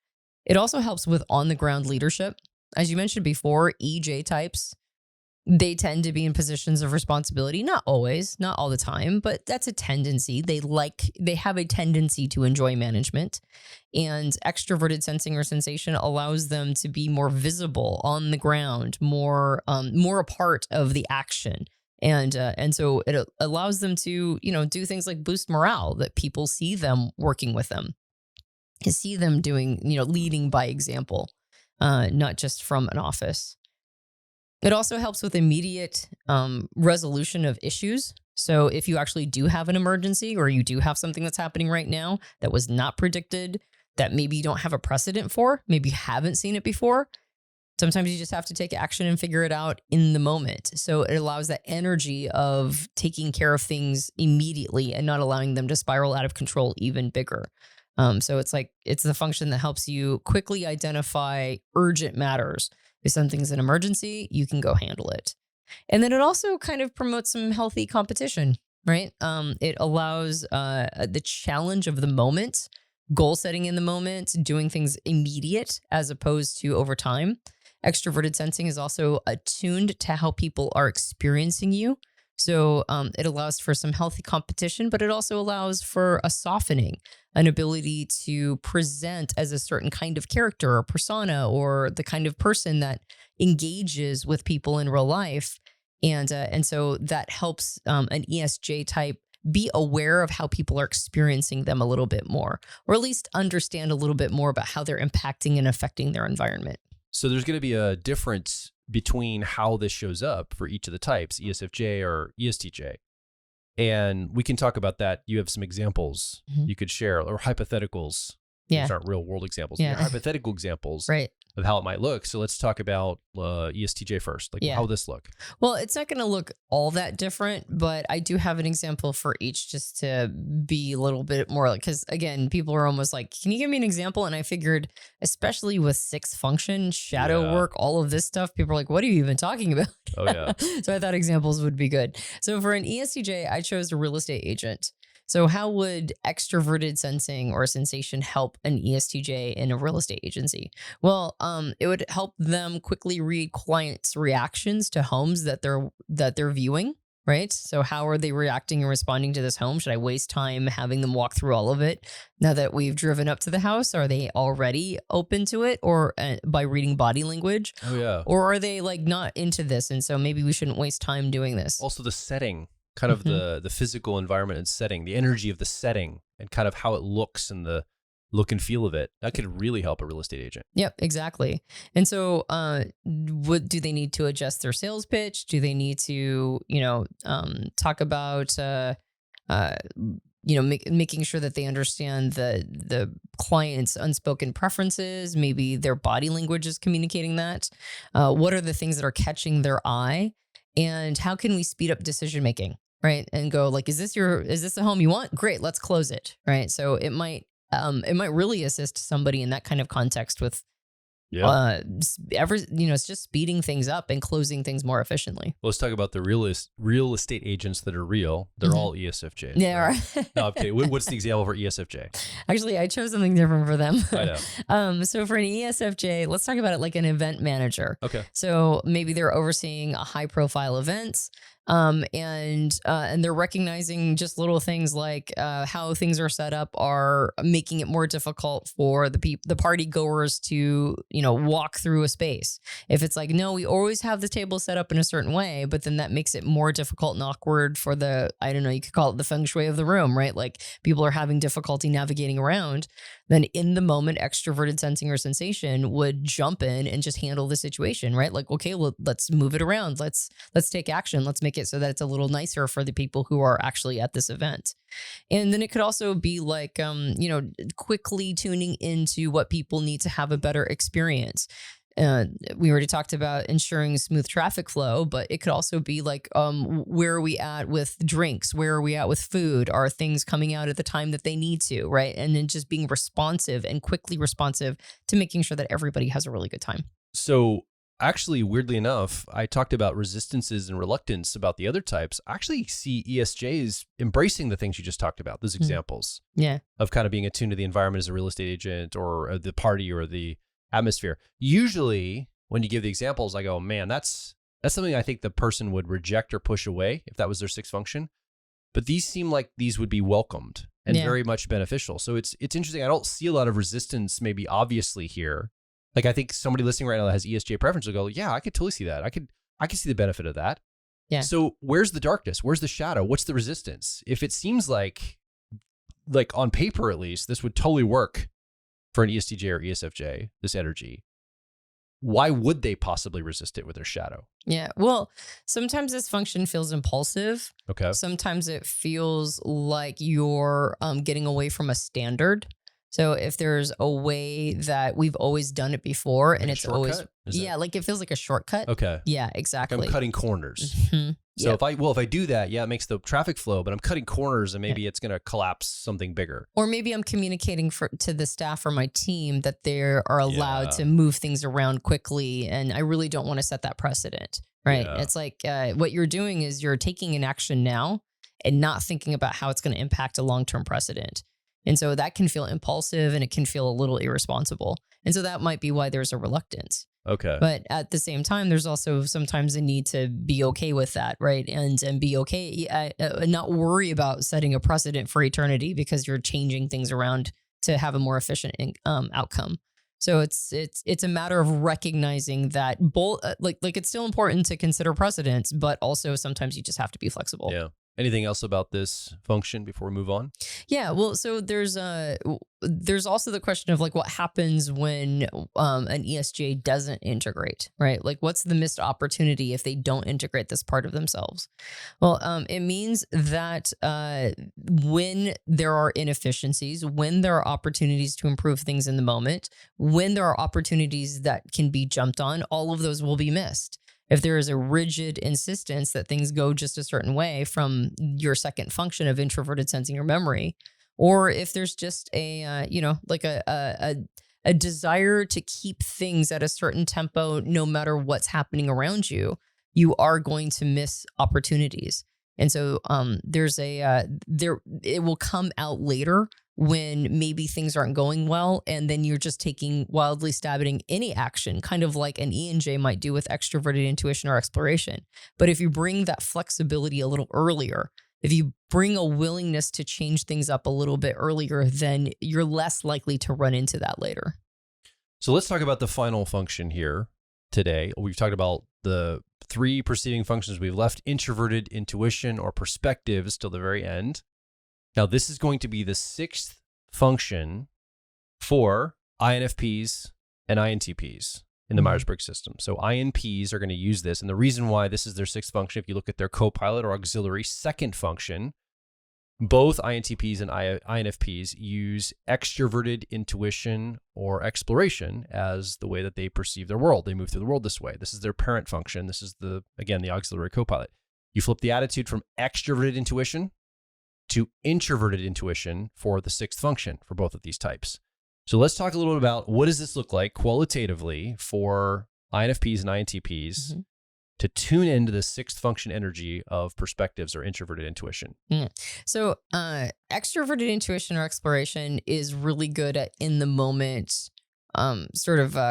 It also helps with on the ground leadership. As you mentioned before, EJ types, they tend to be in positions of responsibility. Not always, not all the time, but that's a tendency. They have a tendency to enjoy management, and extroverted sensing or sensation allows them to be more visible on the ground, more a part of the action. And so it allows them to, do things like boost morale, that people see them working with them, see them doing, leading by example, not just from an office. It also helps with immediate resolution of issues. So if you actually do have an emergency, or you do have something that's happening right now that was not predicted, that maybe you don't have a precedent for, maybe you haven't seen it before, sometimes you just have to take action and figure it out in the moment. So it allows that energy of taking care of things immediately and not allowing them to spiral out of control even bigger. So it's the function that helps you quickly identify urgent matters. If something's an emergency, you can go handle it. And then it also kind of promotes some healthy competition, right? It allows the challenge of the moment, goal setting in the moment, doing things immediate as opposed to over time. Extroverted sensing is also attuned to how people are experiencing you. So it allows for some healthy competition, but it also allows for a softening, an ability to present as a certain kind of character or persona, or the kind of person that engages with people in real life. And so that helps an ESJ type be aware of how people are experiencing them a little bit more, or at least understand a little bit more about how they're impacting and affecting their environment. So there's going to be a difference between how this shows up for each of the types, ESFJ or ESTJ. And we can talk about that. You have some examples you could share, or hypotheticals. Yeah. These aren't real world examples. Yeah. They're hypothetical examples Right. of how it might look. So let's talk about ESTJ first. How will this look? Well, it's not going to look all that different, but I do have an example for each, just to be a little bit more like, because again, people are almost like, can you give me an example? And I figured, especially with 6 function, shadow work, all of this stuff, people are like, what are you even talking about? Oh, yeah. So I thought examples would be good. So for an ESTJ, I chose a real estate agent. So how would extroverted sensing or sensation help an ESTJ in a real estate agency? Well, it would help them quickly read clients' reactions to homes that they're viewing, right? So how are they reacting and responding to this home? Should I waste time having them walk through all of it? Now that we've driven up to the house, are they already open to it, or by reading body language? Oh, yeah. Or are they like not into this? And so maybe we shouldn't waste time doing this. Also the setting, kind of the physical environment and setting, the energy of the setting, and kind of how it looks and the look and feel of it. That could really help a real estate agent. Yep, exactly. And so do they need to adjust their sales pitch? Do they need to, talk about, making sure that they understand the client's unspoken preferences? Maybe their body language is communicating that. What are the things that are catching their eye? And how can we speed up decision making? Right. And go like, is this the home you want? Great. Let's close it. Right. So it might really assist somebody in that kind of context with, it's just speeding things up and closing things more efficiently. Well, let's talk about the real estate agents that are real. They're all ESFJs. Yeah. Right? No, okay. What's the example for ESFJ? Actually, I chose something different for them. I know. So for an ESFJ, let's talk about it like an event manager. Okay. So maybe they're overseeing a high profile event. And they're recognizing just little things like how things are set up are making it more difficult for the party goers to walk through a space. If it's like, no, we always have the table set up in a certain way, but then that makes it more difficult and awkward for you could call it the feng shui of the room, right? Like people are having difficulty navigating around. Then in the moment, extroverted sensing or sensation would jump in and just handle the situation, right? Like, okay, well, let's move it around. Let's take action. Let's make it so that it's a little nicer for the people who are actually at this event. And then it could also be like, quickly tuning into what people need to have a better experience. We already talked about ensuring smooth traffic flow, but it could also be like, where are we at with drinks? Where are we at with food? Are things coming out at the time that they need to, right? And then just being responsive and quickly responsive to making sure that everybody has a really good time. So actually, weirdly enough, I talked about resistances and reluctance about the other types. I actually see ESJs embracing the things you just talked about, those examples of kind of being attuned to the environment as a real estate agent or the party or the atmosphere. Usually, when you give the examples, I go, man, that's something I think the person would reject or push away if that was their sixth function. But these seem like these would be welcomed and very much beneficial. So it's interesting. I don't see a lot of resistance, maybe obviously here. Like I think somebody listening right now that has ESJ preference will go, yeah, I could totally see that. I could see the benefit of that. Yeah. So where's the darkness? Where's the shadow? What's the resistance? If it seems like on paper at least, this would totally work for an ESTJ or ESFJ, this energy, why would they possibly resist it with their shadow? Yeah. Well, sometimes this function feels impulsive. Okay. Sometimes it feels like you're getting away from a standard. So if there's a way that we've always done it before and it's always, like it feels like a shortcut. Okay. Yeah, exactly. I'm cutting corners. Mm-hmm. So if I do that, it makes the traffic flow, but I'm cutting corners and maybe it's going to collapse something bigger. Or maybe I'm communicating to the staff or my team that they are allowed to move things around quickly. And I really don't want to set that precedent, right? Yeah. It's like what you're doing is you're taking an action now and not thinking about how it's going to impact a long-term precedent. And so that can feel impulsive and it can feel a little irresponsible. And so that might be why there's a reluctance. Okay. But at the same time, there's also sometimes a need to be okay with that, right? And be okay, not worry about setting a precedent for eternity because you're changing things around to have a more efficient outcome. So it's a matter of recognizing that both, like it's still important to consider precedents, but also sometimes you just have to be flexible. Yeah. Anything else about this function before we move on? Yeah, well, so there's also the question of like what happens when an ESJ doesn't integrate, right? Like what's the missed opportunity if they don't integrate this part of themselves? Well, it means that when there are inefficiencies, when there are opportunities to improve things in the moment, when there are opportunities that can be jumped on, all of those will be missed. If there is a rigid insistence that things go just a certain way from your second function of introverted sensing or memory, or if there's just a desire to keep things at a certain tempo, no matter what's happening around you, you are going to miss opportunities. And so it will come out later when maybe things aren't going well, and then you're just taking wildly stabbing any action, kind of like an ENJ might do with extroverted intuition or exploration. But if you bring that flexibility a little earlier, if you bring a willingness to change things up a little bit earlier, then you're less likely to run into that later. So let's talk about the final function here today. We've talked about the three perceiving functions. We've left introverted intuition or perspectives till the very end. Now, this is going to be the sixth function for INFPs and INTPs in the Myers-Briggs system. So INPs are going to use this. And the reason why this is their sixth function, if you look at their co-pilot or auxiliary second function, both INTPs and INFPs use extroverted intuition or exploration as the way that they perceive their world. They move through the world this way. This is their parent function. This is the auxiliary co-pilot. You flip the attitude from extroverted intuition to introverted intuition for the sixth function for both of these types. So let's talk a little bit about what does this look like qualitatively for INFPs and INTPs to tune into the sixth function energy of perspectives or introverted intuition. So extroverted intuition or exploration is really good at in the moment,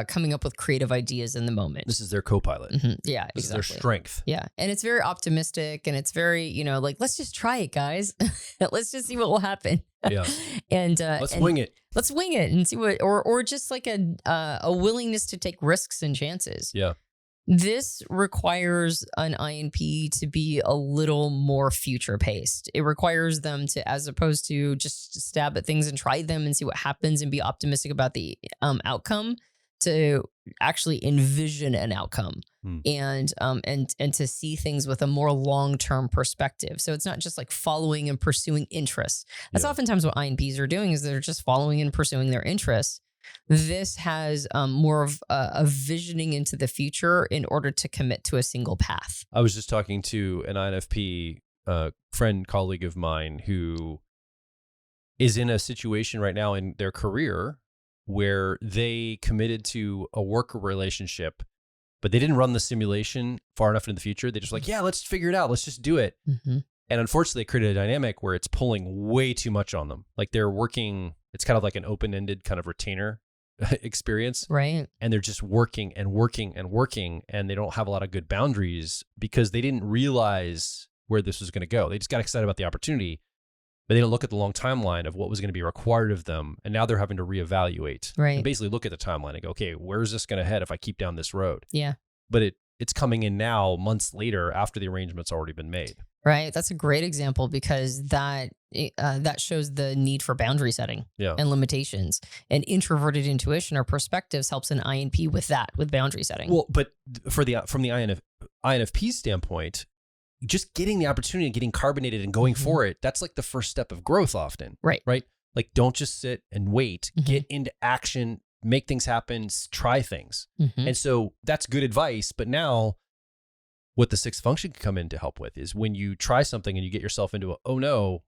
coming up with creative ideas in the moment. This is their co-pilot. Yeah, this is their strength. Yeah. And it's very optimistic and it's very, like, let's just try it, guys. Let's just see what will happen. Yeah. And wing it. Let's wing it and see what, or just like a willingness to take risks and chances. Yeah. This requires an INP to be a little more future paced. It requires them to, as opposed to just stab at things and try them and see what happens and be optimistic about the outcome, to actually envision an outcome and to see things with a more long-term perspective. So it's not just like following and pursuing interests. That's oftentimes what INPs are doing, is they're just following and pursuing their interests. This has more of a visioning into the future in order to commit to a single path. I was just talking to an INFP friend, colleague of mine, who is in a situation right now in their career where they committed to a work relationship, but they didn't run the simulation far enough into the future. They just like, yeah, let's figure it out. Let's just do it. Mm-hmm. And unfortunately, they created a dynamic where it's pulling way too much on them. Like they're working, it's kind of like an open-ended kind of retainer experience. Right. And they're just working and working and working, and they don't have a lot of good boundaries because they didn't realize where this was going to go. They just got excited about the opportunity, but they didn't look at the long timeline of what was going to be required of them. And now they're having to reevaluate. Right. And basically look at the timeline and go, okay, where's this going to head if I keep down this road? Yeah. But it's coming in now months later after the arrangement's already been made. Right. That's a great example because that shows the need for boundary setting and limitations. And introverted intuition or perspectives helps an INP with that, with boundary setting. Well, but from the INFP standpoint, just getting the opportunity and getting carbonated and going for it, that's like the first step of growth often. Right. Right. Like don't just sit and wait, get into action, make things happen, try things. And so that's good advice. But now what the sixth function can come in to help with is when you try something and you get yourself into a, oh no,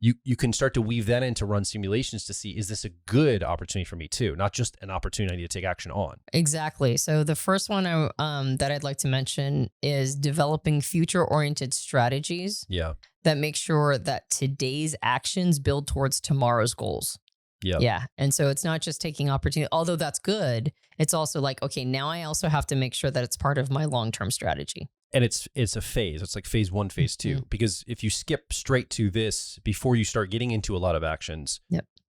you can start to weave that in to run simulations to see, is this a good opportunity for me too? Not just an opportunity I need to take action on. Exactly. So the first one that I'd like to mention is developing future-oriented strategies that make sure that today's actions build towards tomorrow's goals. Yeah. And so it's not just taking opportunity, although that's good. It's also like, okay, now I also have to make sure that it's part of my long-term strategy. And it's a phase. It's like phase 1, phase 2. Because if you skip straight to this before you start getting into a lot of actions,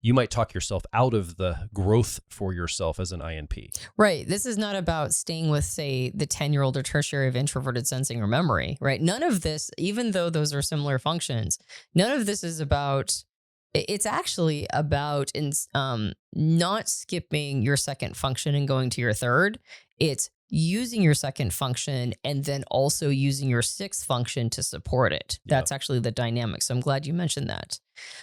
you might talk yourself out of the growth for yourself as an INP. Right. This is not about staying with, say, the 10-year-old or tertiary of introverted sensing or memory, right? None of this, even though those are similar functions, none of this is about, it's actually about not skipping your second function and going to your third. It's using your second function and then also using your sixth function to support it. That's actually the dynamic. So I'm glad you mentioned that.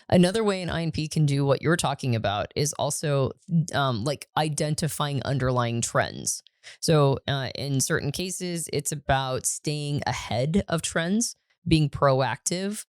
Another way an INP can do what you're talking about is also like identifying underlying trends. So in certain cases, it's about staying ahead of trends, being proactive,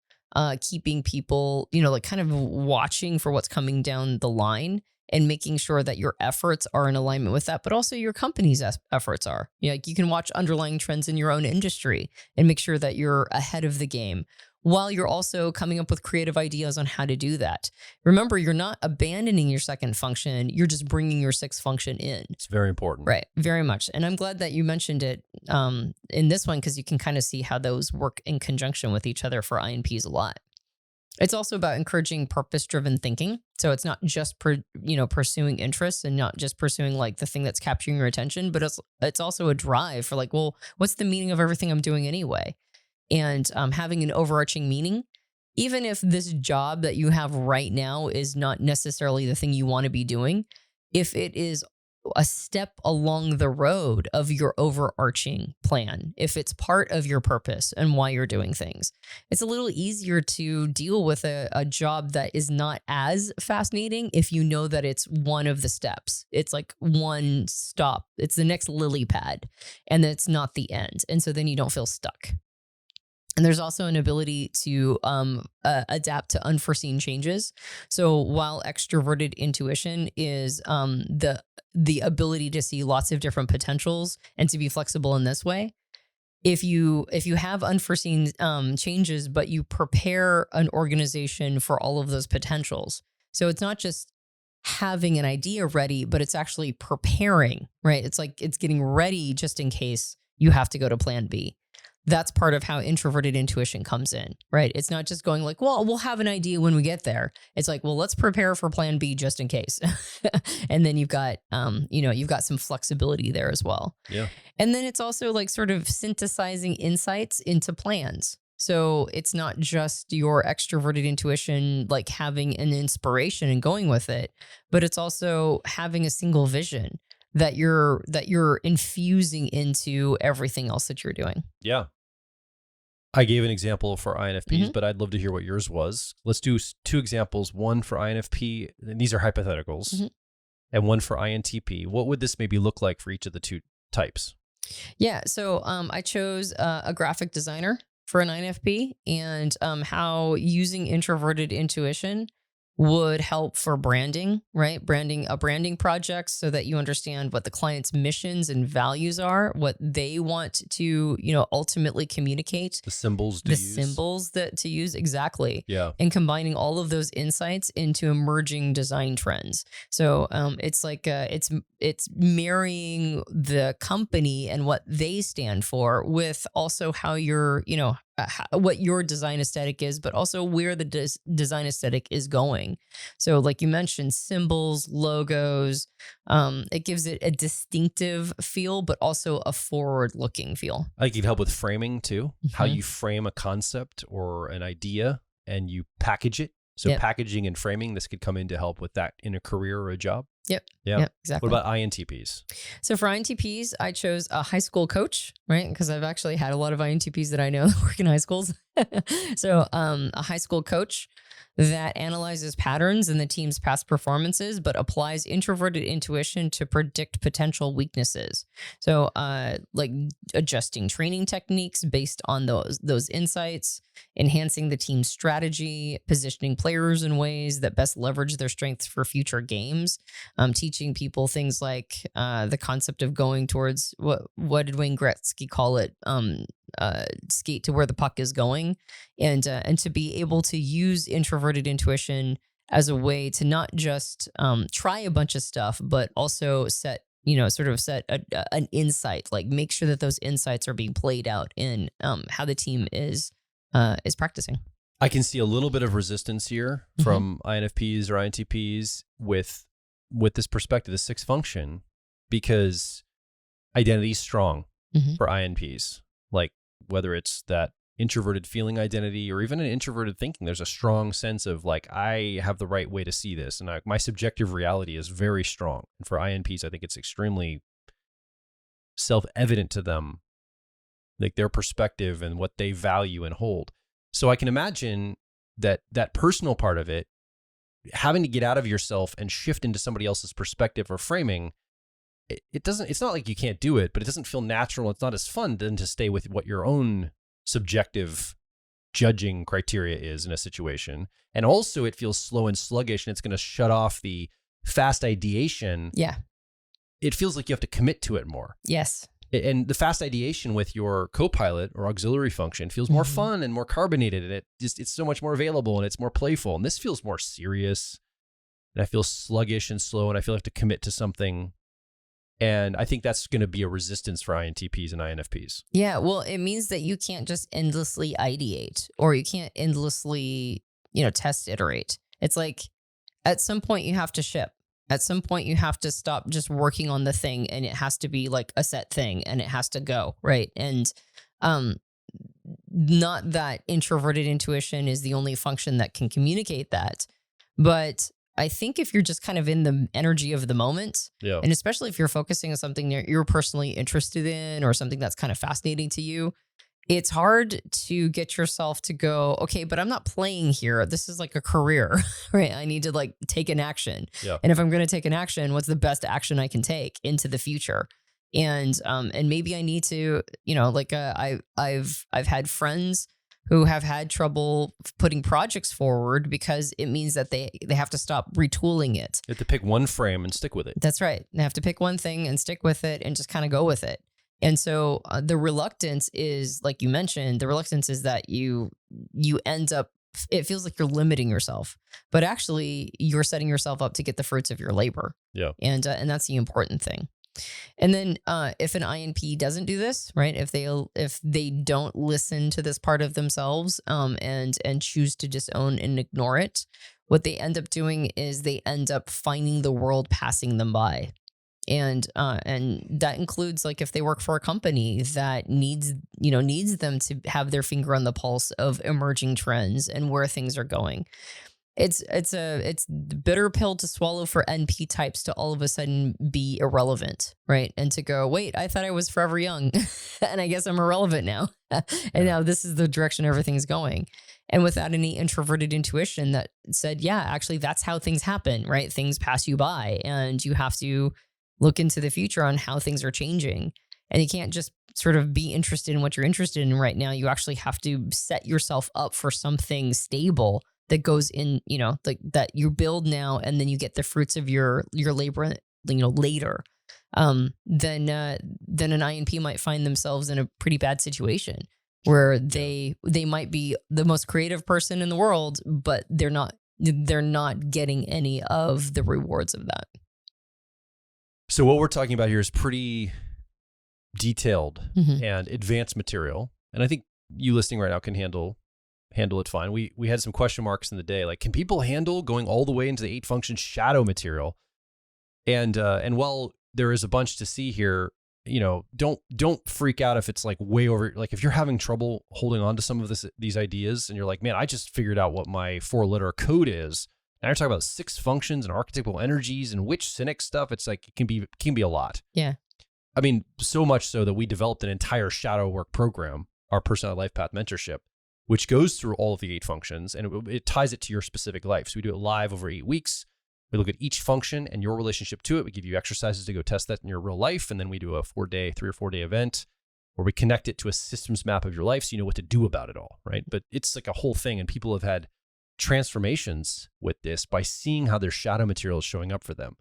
keeping people, like kind of watching for what's coming down the line and making sure that your efforts are in alignment with that, but also your company's efforts are. Like you can watch underlying trends in your own industry and make sure that you're ahead of the game while you're also coming up with creative ideas on how to do that. Remember, you're not abandoning your second function. You're just bringing your sixth function in. It's very important. Right. Very much. And I'm glad that you mentioned it in this one because you can kind of see how those work in conjunction with each other for INPs a lot. It's also about encouraging purpose-driven thinking. So it's not just pursuing interests and not just pursuing like the thing that's capturing your attention, but it's also a drive for like, well, what's the meaning of everything I'm doing anyway? And having an overarching meaning, even if this job that you have right now is not necessarily the thing you want to be doing, if it is a step along the road of your overarching plan, if it's part of your purpose and why you're doing things, it's a little easier to deal with a job that is not as fascinating if you know that it's one of the steps. It's like one stop. It's the next lily pad and it's not the end. And so then you don't feel stuck. And there's also an ability to adapt to unforeseen changes. So while extroverted intuition is the ability to see lots of different potentials and to be flexible in this way, if you have unforeseen changes, but you prepare an organization for all of those potentials. So it's not just having an idea ready, but it's actually preparing, right? It's like it's getting ready just in case you have to go to plan B. That's part of how introverted intuition comes in, right? It's not just going like, well, we'll have an idea when we get there. It's like, well, let's prepare for plan B just in case. And then you've got, you've got some flexibility there as well. Yeah. And then it's also like sort of synthesizing insights into plans. So it's not just your extroverted intuition, like having an inspiration and going with it, but it's also having a single vision that you're infusing into everything else that you're doing. Yeah. I gave an example for INFPs, but I'd love to hear what yours was. Let's do two examples, one for INFP, and these are hypotheticals, and one for INTP. What would this maybe look like for each of the two types? Yeah, so I chose a graphic designer for an INFP and how using introverted intuition would help for branding, right? Branding projects so that you understand what the client's missions and values are, what they want to, ultimately communicate. The symbols to The use. symbols to use, exactly. Yeah. And combining all of those insights into emerging design trends. So it's like it's marrying the company and what they stand for with also how your what your design aesthetic is, but also where the design aesthetic is going. So like you mentioned, symbols, logos, it gives it a distinctive feel, but also a forward-looking feel. I think it can help with framing too, how Mhm. you frame a concept or an idea and you package it. So Yep. packaging and framing, this could come in to help with that in a career or a job. Yep. Yeah. Yep, exactly. What about INTPs? So for INTPs, I chose a high school coach, right? Because I've actually had a lot of INTPs that I know that work in high schools. So a high school coach that analyzes patterns in the team's past performances, but applies introverted intuition to predict potential weaknesses. So like adjusting training techniques based on those insights, enhancing the team's strategy, positioning players in ways that best leverage their strengths for future games, teaching people things like the concept of going towards what did Wayne Gretzky call it? Skate to where the puck is going, and to be able to use introverted intuition as a way to not just try a bunch of stuff, but also set an insight, like make sure that those insights are being played out in how the team is practicing. I can see a little bit of resistance here from INFPs or INTPs with this perspective, the sixth function, because identity is strong for INPs. Like whether it's that introverted feeling identity or even an introverted thinking, there's a strong sense of like, I have the right way to see this. And my subjective reality is very strong. And for INPs, I think it's extremely self-evident to them, like their perspective and what they value and hold. So I can imagine that personal part of it, having to get out of yourself and shift into somebody else's perspective or framing, it's not like you can't do it, but it doesn't feel natural. It's not as fun than to stay with what your own subjective judging criteria is in a situation. And also it feels slow and sluggish, and it's going to shut off the fast ideation. Yeah. It feels like you have to commit to it more. Yes. And the fast ideation with your co-pilot or auxiliary function feels more fun and more carbonated, and it's so much more available and it's more playful. And this feels more serious, and I feel sluggish and slow, and I feel like I have to commit to something. And I think that's going to be a resistance for INTPs and INFPs. Yeah, well, it means that you can't just endlessly ideate, or you can't endlessly, test iterate. It's like at some point you have to ship. At some point you have to stop just working on the thing, and it has to be like a set thing, and it has to go, right? And not that introverted intuition is the only function that can communicate that, but I think if you're just kind of in the energy of the moment, and especially if you're focusing on something that you're personally interested in or something that's kind of fascinating to you, it's hard to get yourself to go, okay, but I'm not playing here. This is like a career, right? I need to like take an action. Yeah. And if I'm going to take an action, what's the best action I can take into the future? And maybe I need to, I've had friends who have had trouble putting projects forward because it means that they have to stop retooling it. You have to pick one frame and stick with it. That's right. They have to pick one thing and stick with it and just kind of go with it. And so the reluctance is, like you mentioned, the reluctance is that you end up, it feels like you're limiting yourself, but actually you're setting yourself up to get the fruits of your labor. Yeah. And that's the important thing. And then if an INP doesn't do this, right, if they don't listen to this part of themselves and choose to disown and ignore it, what they end up doing is they end up finding the world passing them by. And that includes like if they work for a company that needs them to have their finger on the pulse of emerging trends and where things are going. It's the bitter pill to swallow for NP types to all of a sudden be irrelevant, right? And to go, wait, I thought I was forever young and I guess I'm irrelevant now. And now this is the direction everything's going. And without any introverted intuition that said, yeah, actually that's how things happen, right? Things pass you by and you have to look into the future on how things are changing. And you can't just sort of be interested in what you're interested in right now. You actually have to set yourself up for something stable that goes in, like that you build now, and then you get the fruits of your labor, later, then an INP might find themselves in a pretty bad situation where they might be the most creative person in the world, but they're not getting any of the rewards of that. So what we're talking about here is pretty detailed Mm-hmm. and advanced material. And I think you listening right now can handle it fine. We had some question marks in the day, like, can people handle going all the way into the 8 function shadow material? And while there is a bunch to see here, don't freak out if it's like way over, like if you're having trouble holding on to some of these ideas and you're like, man, I just figured out what my 4-letter code is. Now you're talking about 6 functions and archetypal energies and which cynic stuff. It's like, it can be a lot. Yeah. I mean, so much so that we developed an entire shadow work program, our Personality Life Path Mentorship, which goes through all of the 8 functions, and it ties it to your specific life. So we do it live over 8 weeks. We look at each function and your relationship to it. We give you exercises to go test that in your real life. And then we do a 3 or 4 day event where we connect it to a systems map of your life so you know what to do about it all, right? But it's like a whole thing, and people have had transformations with this by seeing how their shadow material is showing up for them.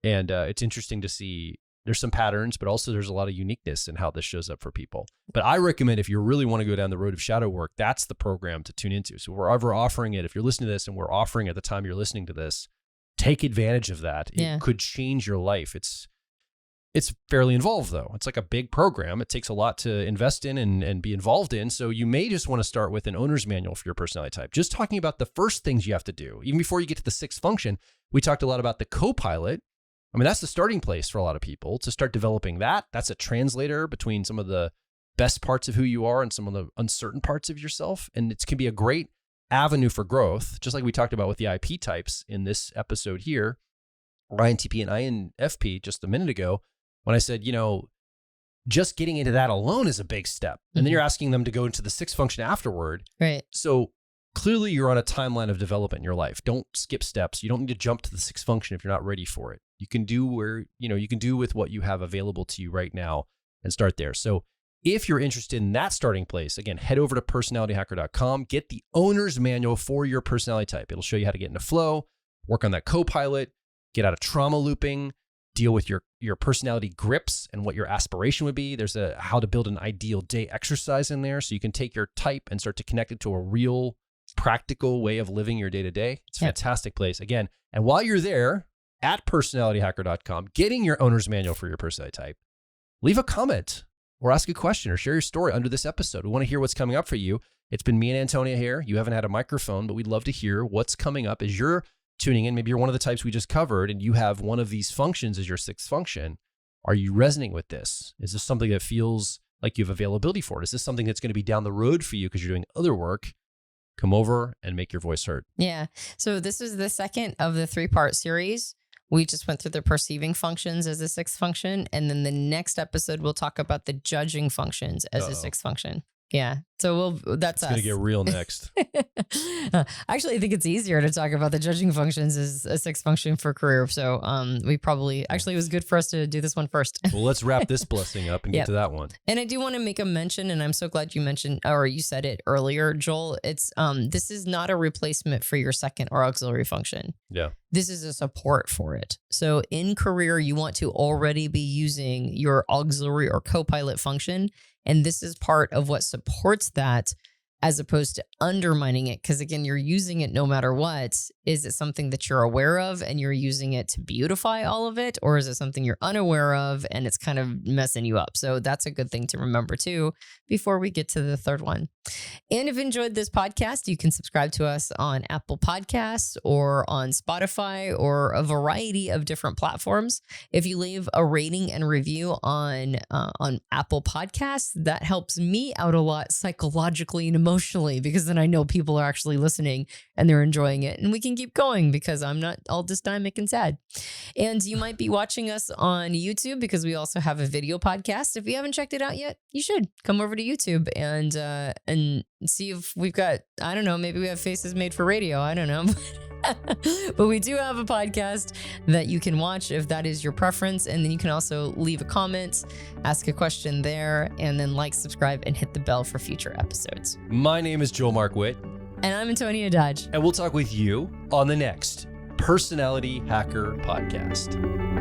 And it's interesting to see there's some patterns, but also there's a lot of uniqueness in how this shows up for people. But I recommend, if you really want to go down the road of shadow work, that's the program to tune into. So wherever we're offering it, if you're listening to this and we're offering at the time you're listening to this, take advantage of that. It could change your life. It's fairly involved though. It's like a big program. It takes a lot to invest in and be involved in. So you may just want to start with an owner's manual for your personality type. Just talking about the first things you have to do, even before you get to the 6th function. We talked a lot about the co-pilot. I mean, that's the starting place for a lot of people to start developing that. That's a translator between some of the best parts of who you are and some of the uncertain parts of yourself. And it can be a great avenue for growth, just like we talked about with the IP types in this episode here, INTP and INFP just a minute ago, when I said, just getting into that alone is a big step. And then you're asking them to go into the 6th function afterward. Right. So clearly you're on a timeline of development in your life. Don't skip steps. You don't need to jump to the 6th function if you're not ready for it. You can do with what you have available to you right now and start there. So if you're interested in that starting place, again, head over to personalityhacker.com, get the owner's manual for your personality type. It'll show you how to get into flow, work on that co-pilot, get out of trauma looping, deal with your personality grips and what your aspiration would be. There's a how to build an ideal day exercise in there, so you can take your type and start to connect it to a real practical way of living your day-to-day. It's a fantastic place. Again, and while you're there at personalityhacker.com, getting your owner's manual for your personality type, leave a comment or ask a question or share your story under this episode. We want to hear what's coming up for you. It's been me and Antonia here. You haven't had a microphone, but we'd love to hear what's coming up as you're tuning in. Maybe you're one of the types we just covered and you have one of these functions as your 6th function. Are you resonating with this? Is this something that feels like you have availability for it? Is this something that's going to be down the road for you because you're doing other work? Come over and make your voice heard. Yeah. So this is the second of the 3-part series. We just went through the perceiving functions as a 6th function. And then the next episode, we'll talk about the judging functions as a 6th function. Yeah. So that's us. It's going to get real next. Actually, I think it's easier to talk about the judging functions as a 6th function for career. So we probably, it was good for us to do this one first. Well, let's wrap this blessing up and get to that one. And I do want to make a mention, and I'm so glad you mentioned, or you said it earlier, Joel, it's this is not a replacement for your 2nd or auxiliary function. Yeah. This is a support for it. So in career, you want to already be using your auxiliary or co-pilot function. And this is part of what supports that, as opposed to undermining it. Because again, you're using it no matter what. Is it something that you're aware of and you're using it to beautify all of it? Or is it something you're unaware of and it's kind of messing you up? So that's a good thing to remember too, before we get to the 3rd one. And if you enjoyed this podcast, you can subscribe to us on Apple Podcasts or on Spotify or a variety of different platforms. If you leave a rating and review on Apple Podcasts, that helps me out a lot psychologically and emotionally, because then I know people are actually listening and they're enjoying it, and we can keep going because I'm not all dystamic and sad. And you might be watching us on YouTube because we also have a video podcast. If you haven't checked it out yet, you should come over to YouTube and see if we've got, I don't know, maybe we have faces made for radio. I don't know. But we do have a podcast that you can watch if that is your preference. And then you can also leave a comment, ask a question there, and then like, subscribe, and hit the bell for future episodes. My name is Joel Mark Witt. And I'm Antonia Dodge. And we'll talk with you on the next Personality Hacker Podcast.